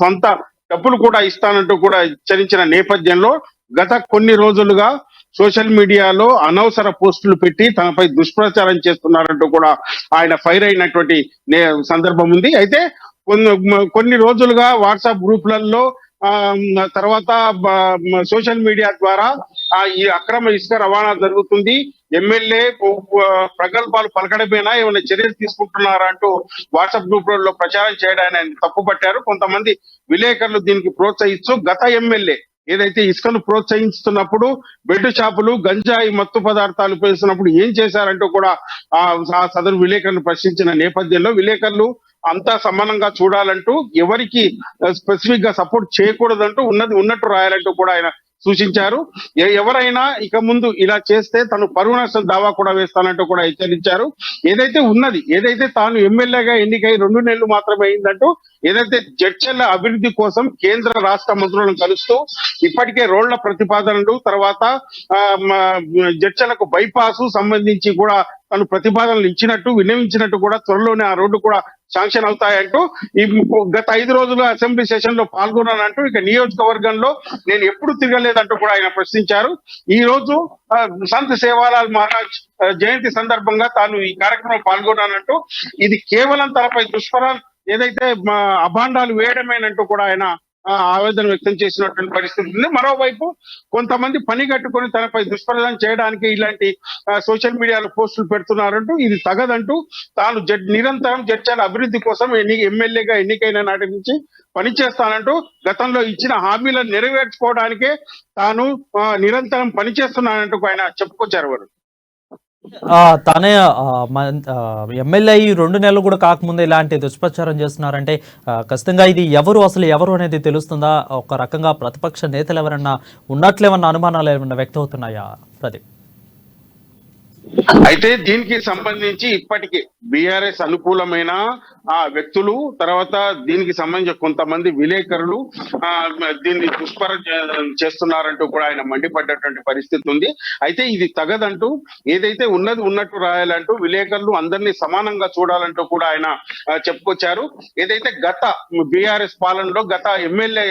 సొంత డబ్బులు కూడా ఇస్తానంటూ కూడా హెచ్చరించిన నేపథ్యంలో గత కొన్ని రోజులుగా సోషల్ మీడియాలో అనవసర పోస్టులు పెట్టి తనపై దుష్ప్రచారం చేస్తున్నారంటూ కూడా ఆయన ఫైర్ అయినటువంటి సందర్భం ఉంది. అయితే కొన్ని రోజులుగా వాట్సాప్ గ్రూపులలో తర్వాత సోషల్ మీడియా ద్వారా ఈ అక్రమ ఇసుక రవాణా జరుగుతుంది, ఎమ్మెల్యే ప్రగల్భాలు పలకడమేనా, ఏమైనా చర్యలు తీసుకుంటున్నారా అంటూ వాట్సాప్ గ్రూపులలో ప్రచారం చేయడాన్ని ఆయన తప్పుపట్టారు. కొంతమంది విలేకరులు దీనికి ప్రోత్సహిస్తూ గత ఎమ్మెల్యే ఏదైతే ఇసుకను ప్రోత్సహిస్తున్నప్పుడు బెల్ట్ షాపులు గంజాయి మత్తు పదార్థాలు పేస్తున్నప్పుడు ఏం చేశారంటూ కూడా ఆ సదరు విలేకరులు ప్రశ్నించిన నేపథ్యంలో విలేకరులు అంతా సమానంగా చూడాలంటూ, ఎవరికి స్పెసిఫిక్ గా సపోర్ట్ చేయకూడదంటూ ఉన్నది ఉన్నట్టు రాయాలంటూ కూడా ఆయన సూచించారు. ఎవరైనా ఇక ముందు ఇలా చేస్తే తను పరువు నష్టం దావా కూడా వేస్తానంటూ కూడా హెచ్చరించారు. ఏదైతే తాను ఎమ్మెల్యేగా ఎన్నికై 2 నెలలు మాత్రమే అయిందంటూ ఏదైతే జడ్చర్ల అభివృద్ధి కోసం కేంద్ర రాష్ట్ర మంత్రులను కలుస్తూ ఇప్పటికే రోడ్ల ప్రతిపాదనలు, తర్వాత జడ్చర్లకు బైపాస్ సంబంధించి కూడా తను ప్రతిపాదనలు ఇచ్చినట్టు విన్నవించినట్టు కూడా త్వరలోనే ఆ రోడ్డు కూడా శాంక్షన్ అవుతాయంటూ ఈ గత 5 రోజులు అసెంబ్లీ సెషన్ లో పాల్గొన్నానంటూ ఇక నియోజకవర్గంలో నేను ఎప్పుడు తిరగలేదంటూ కూడా ఆయన ప్రశ్నించారు. ఈ రోజు సంత్ సేవాలాల్ మహారాజ్ జయంతి సందర్భంగా తాను ఈ కార్యక్రమంలో పాల్గొన్నానంటూ ఇది కేవలం తనపై దుష్ప్రచారం ఏదైతే అభాండాలు వేయడమేనంటూ కూడా ఆయన ఆవేదన వ్యక్తం చేసినటువంటి పరిస్థితి ఉంది. మరోవైపు కొంతమంది పని కట్టుకొని తనపై దుష్ప్రచారం చేయడానికి ఇలాంటి సోషల్ మీడియాలో పోస్టులు పెడుతున్నారంటూ ఇది తగదంటూ తాను నిరంతరం జడ్చర్ల అభివృద్ధి కోసం ఎమ్మెల్యేగా ఎన్నికైన నాటి నుంచి పనిచేస్తానంటూ గతంలో ఇచ్చిన హామీలను నెరవేర్చుకోవడానికే తాను నిరంతరం పనిచేస్తున్నానంటూ ఆయన చెప్పుకొచ్చారు. వారు తానే ఎమ్మెల్యే 2 నెలలు కూడా కాకముందే ఇలాంటి దుష్ప్రచారం చేస్తున్నారంటే ఖచ్చితంగా ఇది అసలు ఎవరు అనేది తెలుస్తుందా? ఒక రకంగా ప్రతిపక్ష నేతలు ఎవరన్నా ఉన్నట్లేమన్నా అనుమానాలు ఏమన్నా వ్యక్తం అవుతున్నాయా ప్రదీప్? అయితే దీనికి సంబంధించి ఇప్పటికే బీఆర్ఎస్ అనుకూలమైన వ్యక్తులు, తర్వాత దీనికి సంబంధించి కొంతమంది విలేకరులు దీన్ని దుష్ప్రచారం చేస్తున్నారంటూ కూడా ఆయన మండిపడ్డటువంటి పరిస్థితి ఉంది. అయితే ఇది తగదంటూ ఏదైతే ఉన్నది ఉన్నట్టు రాయాలంటూ విలేకరులు అందరినీ సమానంగా చూడాలంటూ కూడా ఆయన చెప్పుకొచ్చారు. ఏదైతే గత బీఆర్ఎస్ పాలనలో, గత ఎమ్మెల్యే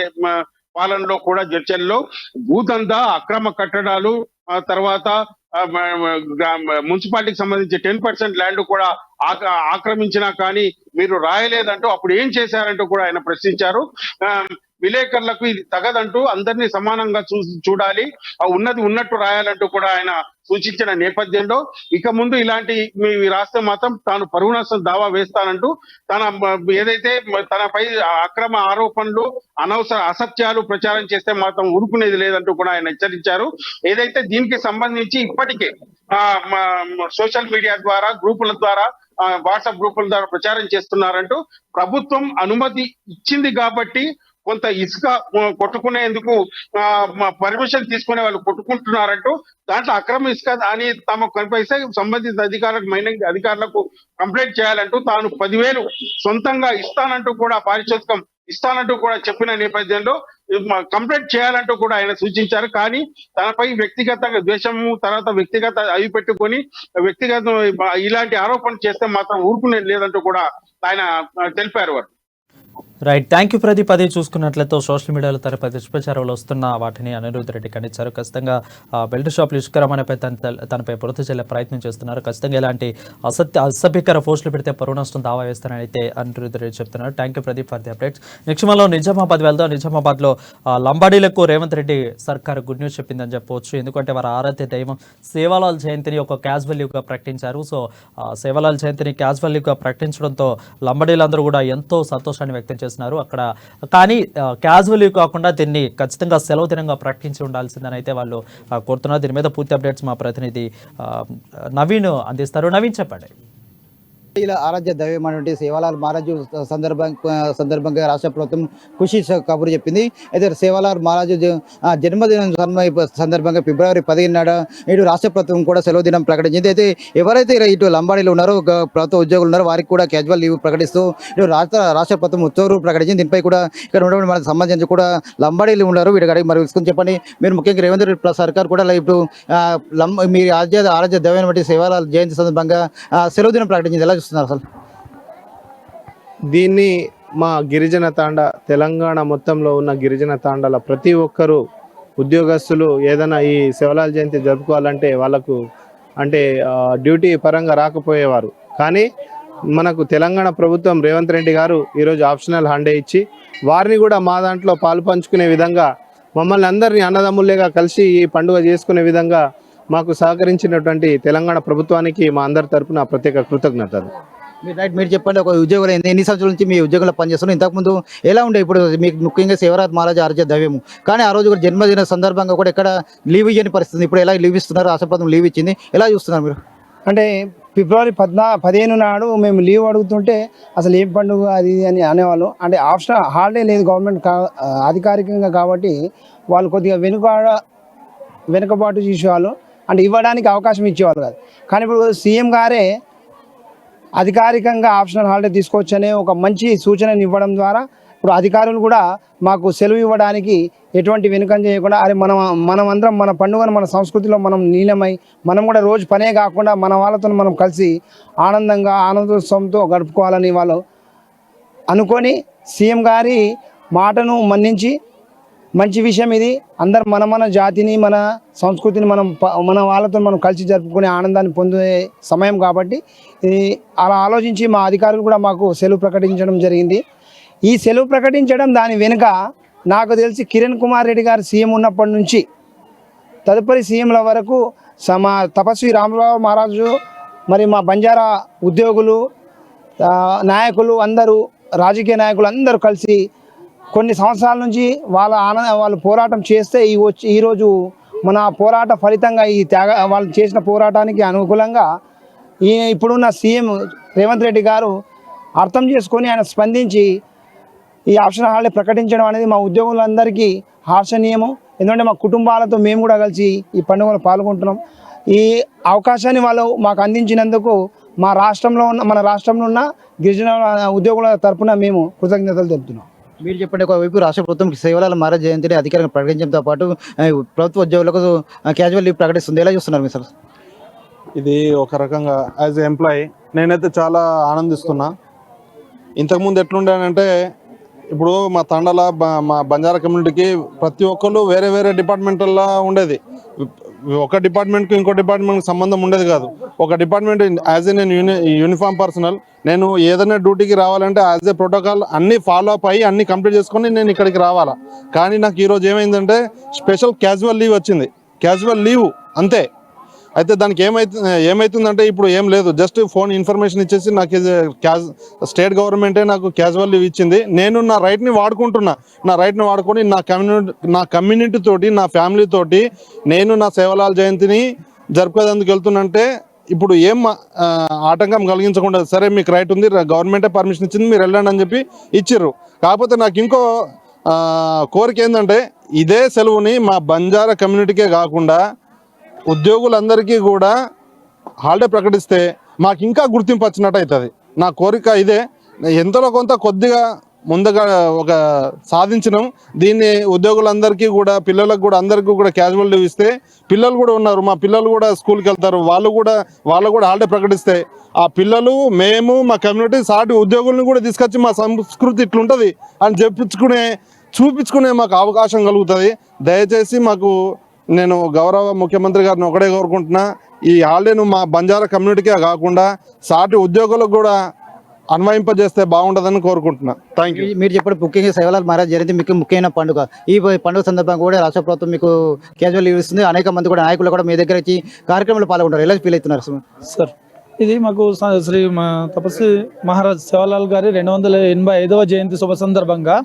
పాలనలో కూడా జడ్చర్లలో భూదందా, అక్రమ కట్టడాలు, తర్వాత మున్సిపాలిటీకి సంబంధించి 10% ల్యాండ్ కూడా ఆక్రమించినా కానీ మీరు రాయలేదంటూ అప్పుడు ఏం చేశారంటూ కూడా ఆయన ప్రశ్నించారు. విలేకరులకు ఇది తగదంటూ అందరినీ సమానంగా చూడాలి, ఉన్నది ఉన్నట్టు రాయాలంటూ కూడా ఆయన సూచించిన నేపథ్యంలో ఇక ముందు ఇలాంటి రాస్తే మాత్రం తాను పరువు నష్టం దావా వేస్తానంటూ ఏదైతే తనపై అక్రమ ఆరోపణలు, అనవసర అసత్యాలు ప్రచారం చేస్తే మాత్రం ఊరుకునేది లేదంటూ కూడా ఆయన హెచ్చరించారు. ఏదైతే దీనికి సంబంధించి ఇప్పటికే సోషల్ మీడియా ద్వారా, గ్రూపుల ద్వారా, వాట్సాప్ గ్రూపుల ద్వారా ప్రచారం చేస్తున్నారంటూ ప్రభుత్వం అనుమతి ఇచ్చింది కాబట్టి కొంత ఇసుక కొట్టుకునేందుకు పర్మిషన్ తీసుకునే వాళ్ళు కొట్టుకుంటున్నారంటూ దాంట్లో అక్రమ ఇసుక అని తమ కనిపిస్తే సంబంధిత మైనింగ్ అధికారులకు కంప్లైంట్ చేయాలంటూ తాను 10,000 సొంతంగా ఇస్తానంటూ కూడా పారితోషికం ఇస్తానంటూ కూడా చెప్పిన నేపథ్యంలో కంప్లైంట్ చేయాలంటూ కూడా ఆయన సూచించారు. కానీ తనపై వ్యక్తిగత ద్వేషము, తర్వాత వ్యక్తిగత అవి పెట్టుకొని వ్యక్తిగత ఇలాంటి ఆరోపణలు చేస్తే మాత్రం ఊరుకునేది లేదంటూ కూడా ఆయన తెలిపారు. వారు రైట్, థ్యాంక్ యూ ప్రదీప్. అది చూసుకున్నట్లయితే సోషల్ మీడియాలో తనపై దుష్ప్రచారాలు వస్తున్న వాటిని అనిరుద్ధ్ రెడ్డి ఖండించారు. ఖచ్చితంగా బెల్ట్ షాపులు ఇసుకరమణపై తనపై బురద చెల్లే ప్రయత్నం చేస్తున్నారు. ఖచ్చితంగా ఇలాంటి అసభ్యకర పోస్టులు పెడితే పరువు నష్టం దావా వేస్తారని అయితే అనిరుద్ధ్ రెడ్డి చెప్తున్నారు. Thank you Pradeep for the updates. Next మనలో నిజామాబాద్ వెళ్దాం. నిజామాబాద్లో లంబాడీలకు రేవంత్ రెడ్డి సర్కారు గుడ్ న్యూస్ చెప్పిందని చెప్పవచ్చు. ఎందుకంటే వారి ఆరాధ్య దైవం సేవాలాల్ జయంతిని ఒక క్యాజువల్ లీవ్గా ప్రకటించారు. సో సేవాలాల్ జయంతిని క్యాజువల్ లీవ్గా ప్రకటించడంతో లంబాడీలందరూ కూడా ఎంతో సంతోషాన్ని వ్యక్తం చేస్తున్నారు అక్కడ. కానీ క్యాజువల్ లీవ్ కాకుండా దీన్ని ఖచ్చితంగా సెలవు దినంగా ప్రకటించి ఉండాల్సిందని అయితే వాళ్ళు కోరుతున్నారు. దీని మీద పూర్తి అప్డేట్స్ మా ప్రతినిధి నవీన్ అందిస్తారు. నవీన్, చెప్పండి. ఇలా ఆరాధ్య దైవమైనటువంటి సేవాలాల్ మహారాజు సందర్భంగా రాష్ట్ర ప్రభుత్వం ఖుషి కబురు చెప్పింది. అయితే సేవాలాల్ మహారాజు జన్మదినం సందర్భంగా ఫిబ్రవరి 15 నాడు ఇటు రాష్ట్ర ప్రభుత్వం కూడా సెలవు దినం ప్రకటించింది. అయితే ఎవరైతే ఇటు లంబాడీలు ఉన్నారో ప్రభుత్వ ఉద్యోగులు ఉన్నారో వారికి కూడా క్యాజువల్ లీవ్ ప్రకటిస్తూ ఇటు రాష్ట్ర ప్రభుత్వం ఉత్తర్వులు ప్రకటించింది. దీనిపై కూడా ఇక్కడ ఉన్నటువంటి మనకు సంబంధించి కూడా లంబాడీలు ఉన్నారు. వీటికి అడిగి మరి తీసుకుని చెప్పండి, మీరు ముఖ్యంగా రేవంత్ రెడ్డి సర్కార్ కూడా ఇప్పుడు మీ ఆరాధ్య దైవమైనటువంటి సేవాలాల్ జయంతి సందర్భంగా సెలవు దినం ప్రకటించింది. ఎలా అసలు దీన్ని మా గిరిజన తాండ తెలంగాణ మొత్తంలో ఉన్న గిరిజన తాండాల ప్రతి ఒక్కరూ ఉద్యోగస్తులు ఏదైనా ఈ సేవాలాల్ జయంతి జరుపుకోవాలంటే వాళ్ళకు అంటే డ్యూటీ పరంగా రాకపోయేవారు. కానీ మనకు తెలంగాణ ప్రభుత్వం రేవంత్ రెడ్డి గారు ఈరోజు ఆప్షనల్ హాలిడే ఇచ్చి వారిని కూడా మా దాంట్లో పాలు పంచుకునే విధంగా మమ్మల్ని అందరినీ అన్నదమ్ములేగా కలిసి ఈ పండుగ చేసుకునే విధంగా మాకు సహకరించినటువంటి తెలంగాణ ప్రభుత్వానికి మా అందరి తరపున ప్రత్యేక కృతజ్ఞతలు. మీరు చెప్పండి, ఒక ఉద్యోగులు ఎన్ని సంవత్సరాల నుంచి మీ ఉద్యోగంలో పనిచేస్తున్నారు? ఇంతకుముందు ఎలా ఉండే? ఇప్పుడు మీకు ముఖ్యంగా సేవాలాల్ మహారాజ్ ఆరాధ్య దైవము, కానీ ఆ రోజు కూడా జన్మదిన సందర్భంగా కూడా ఎక్కడ లీవ్ ఇవ్వని పరిస్థితి. ఇప్పుడు ఎలా లీవ్ ఇస్తున్నారు? రాష్ట్ర ప్రభుత్వం లీవ్ ఇచ్చింది, ఎలా చూస్తున్నారు మీరు? అంటే ఫిబ్రవరి 15 నాడు మేము లీవ్ అడుగుతుంటే అసలు ఏం పండుగ అది అని అనేవాళ్ళు. అంటే ఆప్షనల్ హాలిడే లేదు గవర్నమెంట్ అధికారికంగా, కాబట్టి వాళ్ళు కొద్దిగా వెనుకబాటు చేసేవాళ్ళు, అంటే ఇవ్వడానికి అవకాశం ఇచ్చేవాళ్ళు కాదు. కానీ ఇప్పుడు సీఎం గారే అధికారికంగా ఆప్షనల్ హాలిడే తీసుకొచ్చనే ఒక మంచి సూచనను ఇవ్వడం ద్వారా ఇప్పుడు అధికారులు కూడా మాకు సెలవు ఇవ్వడానికి ఎటువంటి వెనుకం చేయకుండా, అరే మనం అందరం మన పండుగను మన సంస్కృతిలో మనం లీనమై మనం కూడా రోజు పనే కాకుండా మన వాళ్ళతో మనం కలిసి ఆనందోత్సవంతో గడుపుకోవాలని వాళ్ళు అనుకొని సీఎం గారి మాటను మన్నించి మంచి విషయం ఇది. అందరు మన జాతిని మన సంస్కృతిని మన వాళ్ళతో మనం కలిసి జరుపుకునే ఆనందాన్ని పొందే సమయం కాబట్టి అలా ఆలోచించి మా అధికారులు కూడా మాకు సెలవు ప్రకటించడం జరిగింది. ఈ సెలవు ప్రకటించడం దాని వెనుక నాకు తెలిసి కిరణ్ కుమార్ రెడ్డి గారు సీఎం ఉన్నప్పటి నుంచి తదుపరి సీఎంల వరకు మా తపస్వి రామరావు మహారాజు మరి మా బంజారా ఉద్యోగులు నాయకులు అందరూ రాజకీయ నాయకులు అందరూ కలిసి కొన్ని సంవత్సరాల నుంచి వాళ్ళు పోరాటం చేస్తే ఈరోజు మన పోరాట ఫలితంగా వాళ్ళు చేసిన పోరాటానికి అనుకూలంగా ఇప్పుడున్న సీఎం రేవంత్ రెడ్డి గారు అర్థం చేసుకొని ఆయన స్పందించి ఈ ఆప్షన్ హాలిడే ప్రకటించడం అనేది మా ఉద్యోగులందరికీ హర్షణీయము. ఎందుకంటే మా కుటుంబాలతో మేము కూడా కలిసి ఈ పండుగలో పాల్గొంటున్నాం. ఈ అవకాశాన్ని వాళ్ళు మాకు అందించినందుకు మన రాష్ట్రంలో ఉన్న గిరిజన ఉద్యోగుల తరఫున మేము కృతజ్ఞతలు తెలుపుతున్నాం. మీరు చెప్పండి, ఒకవైపు రాష్ట్ర ప్రభుత్వం సేవాలాల్ మహారాజ్ జయంతిని అధికారికంగా ప్రకటించడంతో పాటు ప్రభుత్వ ఉద్యోగులకు క్యాజువల్ లీవ్ ప్రకటిస్తుంది, ఎలా చూస్తున్నారు మీరు? ఇది ఒక రకంగా యాజ్ ఎ ఎంప్లాయీ నేనైతే చాలా ఆనందిస్తున్నా. ఇంతకుముందు ఎట్లుండేనంటే ఇప్పుడు మా తండాల మా బంజారా కమ్యూనిటీకి ప్రతి ఒక్కళ్ళు వేరే వేరే డిపార్ట్మెంట్ల్లో ఉండేది. ఒక డిపార్ట్మెంట్కి ఇంకో డిపార్ట్మెంట్కి సంబంధం ఉండేది కాదు. ఒక డిపార్ట్మెంట్ యాజ్ ఏ నేను యూనిఫామ్ పర్సనల్, నేను ఏదైనా డ్యూటీకి రావాలంటే యాజ్ ఏ ప్రోటోకాల్ అన్ని ఫాలో అప్ అయ్యి అన్ని కంప్లీట్ చేసుకొని నేను ఇక్కడికి రావాలా. కానీ నాకు ఈరోజు ఏమైందంటే స్పెషల్ క్యాజువల్ లీవ్ వచ్చింది. క్యాజువల్ లీవ్ అంతే. అయితే దానికి ఏమైతుందంటే ఇప్పుడు ఏం లేదు, జస్ట్ ఫోన్ ఇన్ఫర్మేషన్ ఇచ్చేసి నాకు స్టేట్ గవర్నమెంటే నాకు క్యాజువల్ లీవ్ ఇచ్చింది. నేను నా రైట్ని వాడుకుంటున్నా. నా రైట్ని వాడుకొని నా కమ్యూనిటీ తోటి నా ఫ్యామిలీ తోటి నేను నా సేవాలాల్ జయంతిని జరుపుకోవడానికి వెళ్తున్నంటే ఇప్పుడు ఏం ఆటంకం కలిగించకుండా, సరే మీకు రైట్ ఉంది, గవర్నమెంటే పర్మిషన్ ఇచ్చింది, మీరు వెళ్ళండి అని చెప్పి ఇచ్చిర్రు. కాకపోతే నాకు ఇంకో కోరిక ఏంటంటే ఇదే సెలవుని మా బంజారా కమ్యూనిటీకే కాకుండా ఉద్యోగులందరికీ కూడా హాలిడే ప్రకటిస్తే మాకు ఇంకా గుర్తింపు వచ్చినట్టు అవుతుంది. నా కోరిక ఇదే. ఎంతలో కొంత కొద్దిగా ముందుగా ఒక సాధించినాం. దీన్ని ఉద్యోగులందరికీ కూడా పిల్లలకు కూడా అందరికీ కూడా క్యాజువల్ లీవ్ ఇస్తే పిల్లలు కూడా ఉన్నారు, మా పిల్లలు కూడా స్కూల్కి వెళ్తారు, వాళ్ళు కూడా హాలిడే ప్రకటిస్తే ఆ పిల్లలు మేము మా కమ్యూనిటీ సాటి ఉద్యోగులను కూడా తీసుకొచ్చి మా సంస్కృతి ఇట్లుంటుంది అని చూపించుకునే మాకు అవకాశం కలుగుతుంది. దయచేసి నేను గౌరవ ముఖ్యమంత్రి గారిని ఒకటే కోరుకుంటున్నా, ఈ హాలిడేను మా బంజారా కమ్యూనిటీకే కాకుండా సాటి ఉద్యోగులకు కూడా అన్వయింపజేస్తే బాగుంటుందని కోరుకుంటున్నా. Thank you. మీరు చెప్పిన ముఖ్యంగా సేవలాల్ మహారాజ్ జయంతి మీకు ముఖ్యమైన పండుగ. ఈ పండుగ సందర్భంగా కూడా రాష్ట్ర ప్రభుత్వం మీకు క్యాజువల్ లీవ్ ఇస్తుంది. అనేక మంది కూడా నాయకులు కూడా మీ దగ్గర వచ్చి కార్యక్రమంలో పాల్గొంటారు. ఎలా ఫీల్ అవుతున్నారు సార్? ఇది మాకు శ్రీ తపస్వి మహారాజ్ సేవలాల్ గారి 285వ జయంతి శుభ సందర్భంగా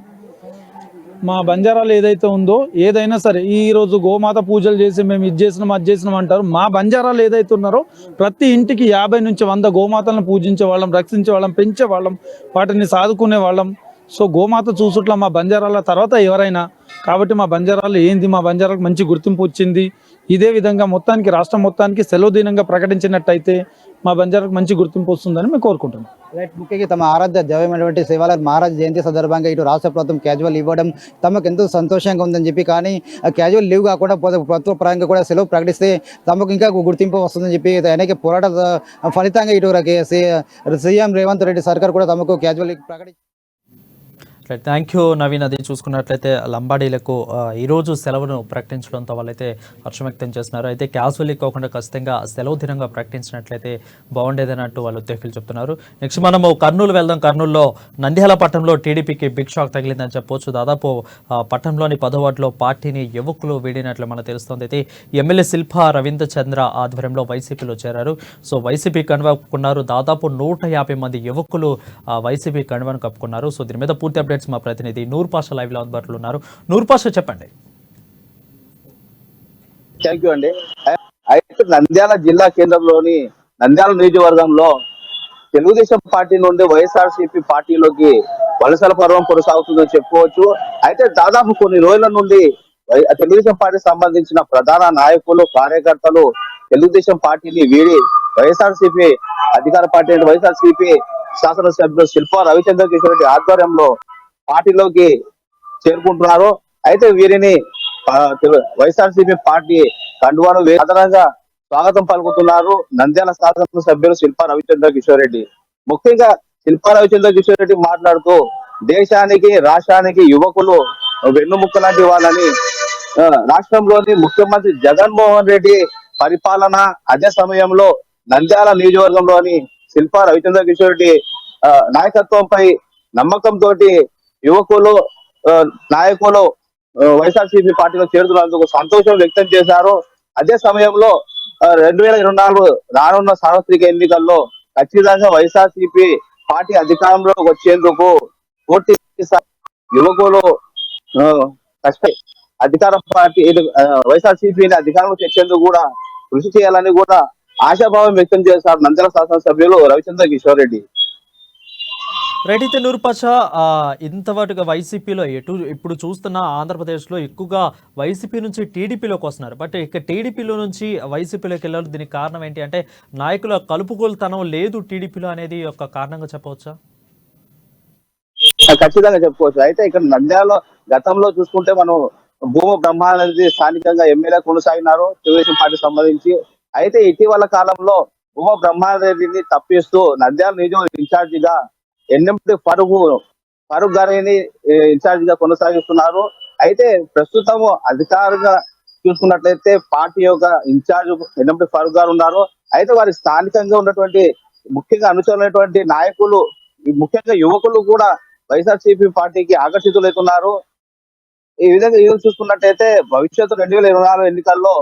మా బంజారాలు ఏదైతే ఉందో ఏదైనా సరే ఈరోజు గోమాత పూజలు చేసి మేము ఇది చేసినాం అది చేసినాం అంటారు. మా బంజారాలు ఏదైతే ఉన్నారో ప్రతి ఇంటికి 50 నుంచి 100 గోమాతలను పూజించే వాళ్ళం, రక్షించే వాళ్ళం, పెంచే వాళ్ళం, వాటిని సాదుకునే వాళ్ళం. సో గోమాత చూసుట్లా మా బంజారాల తర్వాత ఎవరైనా. కాబట్టి మా బంజారాలు ఏంది, మా బంజారాలకు మంచి గుర్తింపు వచ్చింది. ఇదే విధంగా మొత్తానికి రాష్ట్రం మొత్తానికి సెలవు దినంగా ప్రకటించినట్టయితే మా బంజారాకు మంచి గుర్తింపు వస్తుందని మేము కోరుకుంటున్నాం. ముఖ్యంగా తమ ఆరాధ్య దైవమైనటువంటి సేవాలాల్ మహారాజ్ జయంతి సందర్భంగా ఇటు రాష్ట్ర ప్రభుత్వం క్యాజువల్ ఇవ్వడం తమకు ఎంతో సంతోషంగా ఉందని చెప్పి, కానీ క్యాజువల్ లీవ్ కాకుండా ప్రభుత్వ పరంగా కూడా సెలవు ప్రకటిస్తే తమకు ఇంకా గుర్తింపు వస్తుందని చెప్పి అనేక పోరాట ఫలితంగా ఇటు సీఎం రేవంత్ రెడ్డి సర్కార్ కూడా తమకు క్యాజువల్ లీవ్ ప్రకటించి. Thank you Naveen. అది చూసుకున్నట్లయితే లంబాడీలకు ఈరోజు సెలవును ప్రకటించడంతో వాళ్ళైతే హర్షం వ్యక్తం చేస్తున్నారు. అయితే క్యాజువల్ కాకుండా ఖచ్చితంగా సెలవు దినంగా ప్రకటించినట్లయితే బాగుండేదన్నట్టు వాళ్ళు ఉద్యోగులు చెప్తున్నారు. నెక్స్ట్ మనము కర్నూలు వెళ్దాం. కర్నూలులో నంద్యాల పట్టణంలో టీడీపీకి బిగ్ షాక్ తగిలిందని చెప్పొచ్చు. దాదాపు పట్టణంలోని 10వ వార్డులో పార్టీని యువకులు వీడినట్లు మనకు తెలుస్తోంది. అయితే ఎమ్మెల్యే శిల్పా రవీంద్ర చంద్ర ఆధ్వర్యంలో వైసీపీలో చేరారు. సో వైసీపీ కండువా కప్పుకున్నారు. దాదాపు 150 మంది యువకులు వైసీపీ కండువాను కప్పుకున్నారు. సో దీని మీద పూర్తి అప్డేట్ మా ప్రతినిధి నూర్ పాషా లైవ్ లో అందుబాటులో ఉన్నారు. నూర్ పాషా చెప్పండి. థ్యాంక్ యూ అండి. అయితే నంద్యాల జిల్లా కేంద్రంలోని నంద్యాల నియోజకవర్గంలో తెలుగుదేశం పార్టీ నుండి వైఎస్ఆర్సీపీ పార్టీలోకి వలసల పర్వం కొనసాగుతుందని చెప్పుకోవచ్చు. అయితే దాదాపు కొన్ని రోజుల నుండి తెలుగుదేశం పార్టీకి సంబంధించిన ప్రధాన నాయకులు, కార్యకర్తలు తెలుగుదేశం పార్టీని వీడి వైఎస్ఆర్సీపీ అధికార పార్టీ వైఎస్ఆర్సీపీ శాసనసభ్యులు శిల్పా రవిచంద్ర కిషోర్ రెడ్డి ఆధ్వర్యంలో పార్టీలోకి చేరుకుంటున్నారు. అయితే వీరిని వైఎస్ఆర్సీపీ పార్టీ కండువాను సాధారణంగా స్వాగతం పలుకుతున్నారు నంద్యాల శాసన సభ్యులు శిల్పా రవిచంద్ర కిషోర్ రెడ్డి. ముఖ్యంగా శిల్పా రవిచంద్ర కిషోర్ రెడ్డి మాట్లాడుతూ దేశానికి, రాష్ట్రానికి యువకులు వెన్నుముక్క లాంటి వాళ్ళని, రాష్ట్రంలోని ముఖ్యమంత్రి జగన్మోహన్ రెడ్డి పరిపాలన అదే సమయంలో నంద్యాల నియోజకవర్గంలోని శిల్పా రవిచంద్ర కిషోర్ రెడ్డి నాయకత్వంపై నమ్మకంతో యువకులు, నాయకులు వైఎస్ఆర్సీపీ పార్టీలో చేరుతున్నందుకు సంతోషం వ్యక్తం చేశారు. అదే సమయంలో 2024 రానున్న సార్వత్రిక ఎన్నికల్లో ఖచ్చితంగా వైఎస్ఆర్సీపీ పార్టీ అధికారంలోకి వచ్చేందుకు పూర్తి యువకులు అధికార పార్టీ వైఎస్ఆర్సీపీని అధికారంలో తెచ్చేందుకు కూడా కృషి చేయాలని కూడా ఆశాభావం వ్యక్తం చేశారు నంద్యాల శాసనసభ్యులు రవిచంద్ర కిషోర్ రెడ్డి. రైట్. అయితే నూర్ పాషా, ఇంతవరకు వైసీపీలో ఇప్పుడు చూస్తున్న ఆంధ్రప్రదేశ్లో ఎక్కువగా వైసీపీ నుంచి టీడీపీలోకి వస్తున్నారు. బట్ ఇక టీడీపీలో నుంచి వైసీపీలోకి వెళ్ళాలి. దీనికి కారణం ఏంటి అంటే నాయకుల కలుపుగోలుతనం లేదు టీడీపీలో అనేది ఒక కారణంగా చెప్పవచ్చా? ఖచ్చితంగా చెప్పుకోవచ్చు. అయితే ఇక్కడ నంద్యాలలో గతంలో చూసుకుంటే మనం భూమ బ్రహ్మానంద స్థానికంగా ఎమ్మెల్యే కొనసాగినారు తెలుగుదేశం పార్టీకి సంబంధించి. అయితే ఇటీవల కాలంలో భూమ బ్రహ్మానందరెడ్డిని తప్పిస్తూ నంద్యాల నియోజకవర్గ ఇన్ఛార్జిగా ఎన్ఎండి ఫరూక్ గారిని ఇన్ఛార్జ్ గా కొనసాగిస్తున్నారు. అయితే ప్రస్తుతం అధికారంగా చూసుకున్నట్లయితే పార్టీ యొక్క ఇన్ఛార్జ్ ఎన్ఎండి ఫరూక్ గారు ఉన్నారు. అయితే వారి స్థానికంగా ఉన్నటువంటి ముఖ్యంగా అనుచరులైనటువంటి నాయకులు, ముఖ్యంగా యువకులు కూడా వైఎస్ఆర్సీపీ పార్టీకి ఆకర్షితులవుతున్నారు. ఈ విధంగా చూసుకున్నట్లయితే భవిష్యత్తు 2024 ఎన్నికల్లో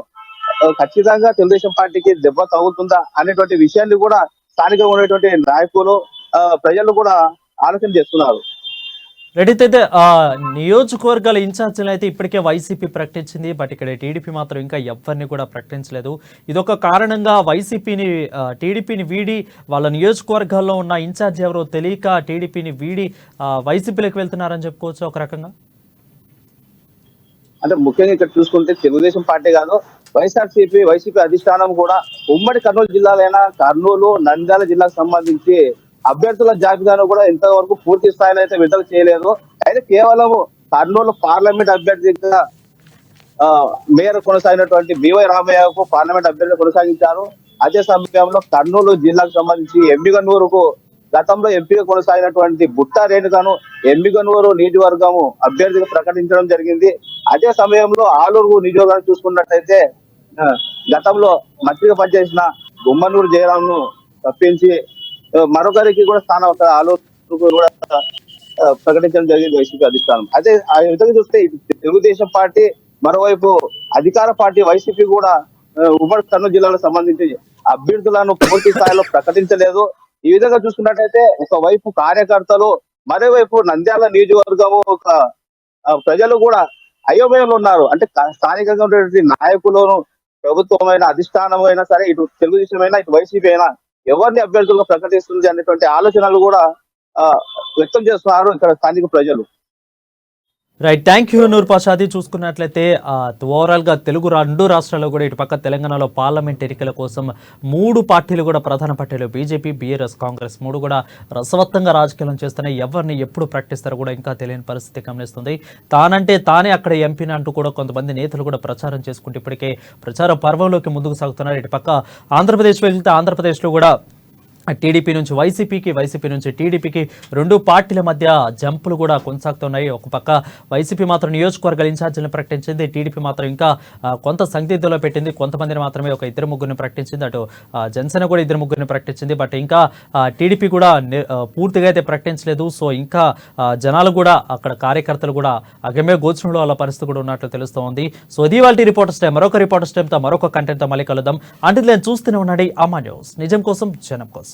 ఖచ్చితంగా తెలుగుదేశం పార్టీకి దెబ్బ తగులుతుందా అనేటువంటి విషయాన్ని కూడా స్థానికంగా ఉన్నటువంటి నాయకులు, ప్రజలు కూడా ఆలోచన చేస్తున్నారు. రెడీ. అయితే నియోజకవర్గాల ఇన్ఛార్జీలు అయితే ఇప్పటికే వైసీపీ ప్రకటించింది. బట్ ఇక్కడ టీడీపీ మాత్రం ఇంకా ఎవరిని కూడా ప్రకటించలేదు. ఇదొక కారణంగా టీడీపీని వీడి వాళ్ళ నియోజకవర్గాల్లో ఉన్న ఇన్ఛార్జ్ ఎవరో తెలియక టీడీపీని వీడి వైసీపీలోకి వెళ్తున్నారని చెప్పుకోవచ్చు ఒక రకంగా. అంటే ముఖ్యంగా ఇక్కడ చూసుకుంటే తెలుగుదేశం పార్టీ కాదు, వైసీపీ అధిష్టానం కూడా ఉమ్మడి కర్నూలు జిల్లాలైన కర్నూలు, నంద్యాల జిల్లాకు సంబంధించి అభ్యర్థుల జాబితాను కూడా ఇంతవరకు పూర్తి స్థాయిలో అయితే విడుదల చేయలేదు. అయితే కేవలం కర్నూలు పార్లమెంట్ అభ్యర్థిగా మేయర్ కొనసాగినటువంటి బివై రామయ్యకు పార్లమెంట్ అభ్యర్థి కొనసాగించారు. అదే సమయంలో కర్నూలు జిల్లాకు సంబంధించి ఎమ్మిగనూరుకు గతంలో ఎంపీగా కొనసాగినటువంటి బుట్టా రేణుకను ఎమ్మిగనూరు నియోజకవర్గము అభ్యర్థిగా ప్రకటించడం జరిగింది. అదే సమయంలో ఆలూరు నియోజకవర్గాన్ని చూసుకున్నట్లయితే గతంలో మంత్రిగా పనిచేసిన గుమ్మనూరు జయరాంను తప్పించి మరొకరికి కూడా స్థానం ఆలూరు కూడా ప్రకటించడం జరిగింది వైసీపీ అధిష్టానం. అదే ఆ విధంగా చూస్తే తెలుగుదేశం పార్టీ, మరోవైపు అధికార పార్టీ వైసీపీ కూడా ఉమ్మడి కర్నూలు జిల్లాలకు సంబంధించి అభ్యర్థులను పూర్తి స్థాయిలో ప్రకటించలేదు. ఈ విధంగా చూసుకున్నట్టయితే ఒకవైపు కార్యకర్తలు, మరోవైపు నంద్యాల నియోజకవర్గము ఒక ప్రజలు కూడా అయోమయంలో ఉన్నారు. అంటే స్థానికంగా ఉన్నటువంటి నాయకులను, ప్రభుత్వమైన అధిష్టానం అయినా సరే, ఇటు తెలుగుదేశం అయినా ఇటు వైసీపీ అయినా ఎవరిని అభ్యర్థులుగా ప్రకటిస్తుంది అనేటువంటి ఆలోచనలు కూడా వ్యక్తం చేస్తున్నారు ఇక్కడ స్థానిక ప్రజలు. రైట్, థ్యాంక్ యూ నూర్ పాషాది. చూసుకున్నట్లయితే ఓవరాల్గా తెలుగు రెండు రాష్ట్రాల్లో కూడా ఇటు పక్క తెలంగాణలో పార్లమెంట్ ఎన్నికల కోసం 3 పార్టీలు కూడా ప్రధాన పార్టీలు బీజేపీ, బీఆర్ఎస్, కాంగ్రెస్ 3 కూడా రసవత్తంగా రాజకీయాలను చేస్తున్నాయి. ఎవరిని ఎప్పుడు ప్రకటిస్తారో కూడా ఇంకా తెలియని పరిస్థితి గమనిస్తుంది. తానంటే తానే అక్కడ ఎంపీని అంటూ కూడా కొంతమంది నేతలు కూడా ప్రచారం చేసుకుంటూ ఇప్పటికే ప్రచార పర్వంలోకి ముందుకు సాగుతున్నారు. ఇటు పక్క ఆంధ్రప్రదేశ్ వెళ్తే ఆంధ్రప్రదేశ్లో కూడా టీడీపీ నుంచి వైసీపీకి, వైసీపీ నుంచి టీడీపీకి 2 పార్టీల మధ్య జంపులు కూడా కొనసాగుతున్నాయి. ఒక పక్క వైసీపీ మాత్రం నియోజకవర్గాల ఇన్ఛార్జీలను ప్రకటించింది, టీడీపీ మాత్రం ఇంకా కొంత సందిగ్ధంలో పెట్టింది. కొంతమందిని మాత్రమే ఒక 2-3 ప్రకటించింది. అటు జనసేన కూడా 2-3 ప్రకటించింది. బట్ ఇంకా టీడీపీ కూడా పూర్తిగా అయితే ప్రకటించలేదు. సో ఇంకా జనాలు కూడా అక్కడ కార్యకర్తలు కూడా అగమ్య గోచరంలో వాళ్ళ పరిస్థితి కూడా ఉన్నట్లు తెలుస్తోంది. సో ఇది వాళ్ళ రిపోర్టర్స్ టైం. మరొక రిపోర్టర్స్ టైంతో మరొక కంటెంట్తో మళ్ళీ కలుద్దాం. అంటే నేను చూస్తూనే ఉన్నాడు అమ్మా న్యూస్, నిజం కోసం జనం కోసం.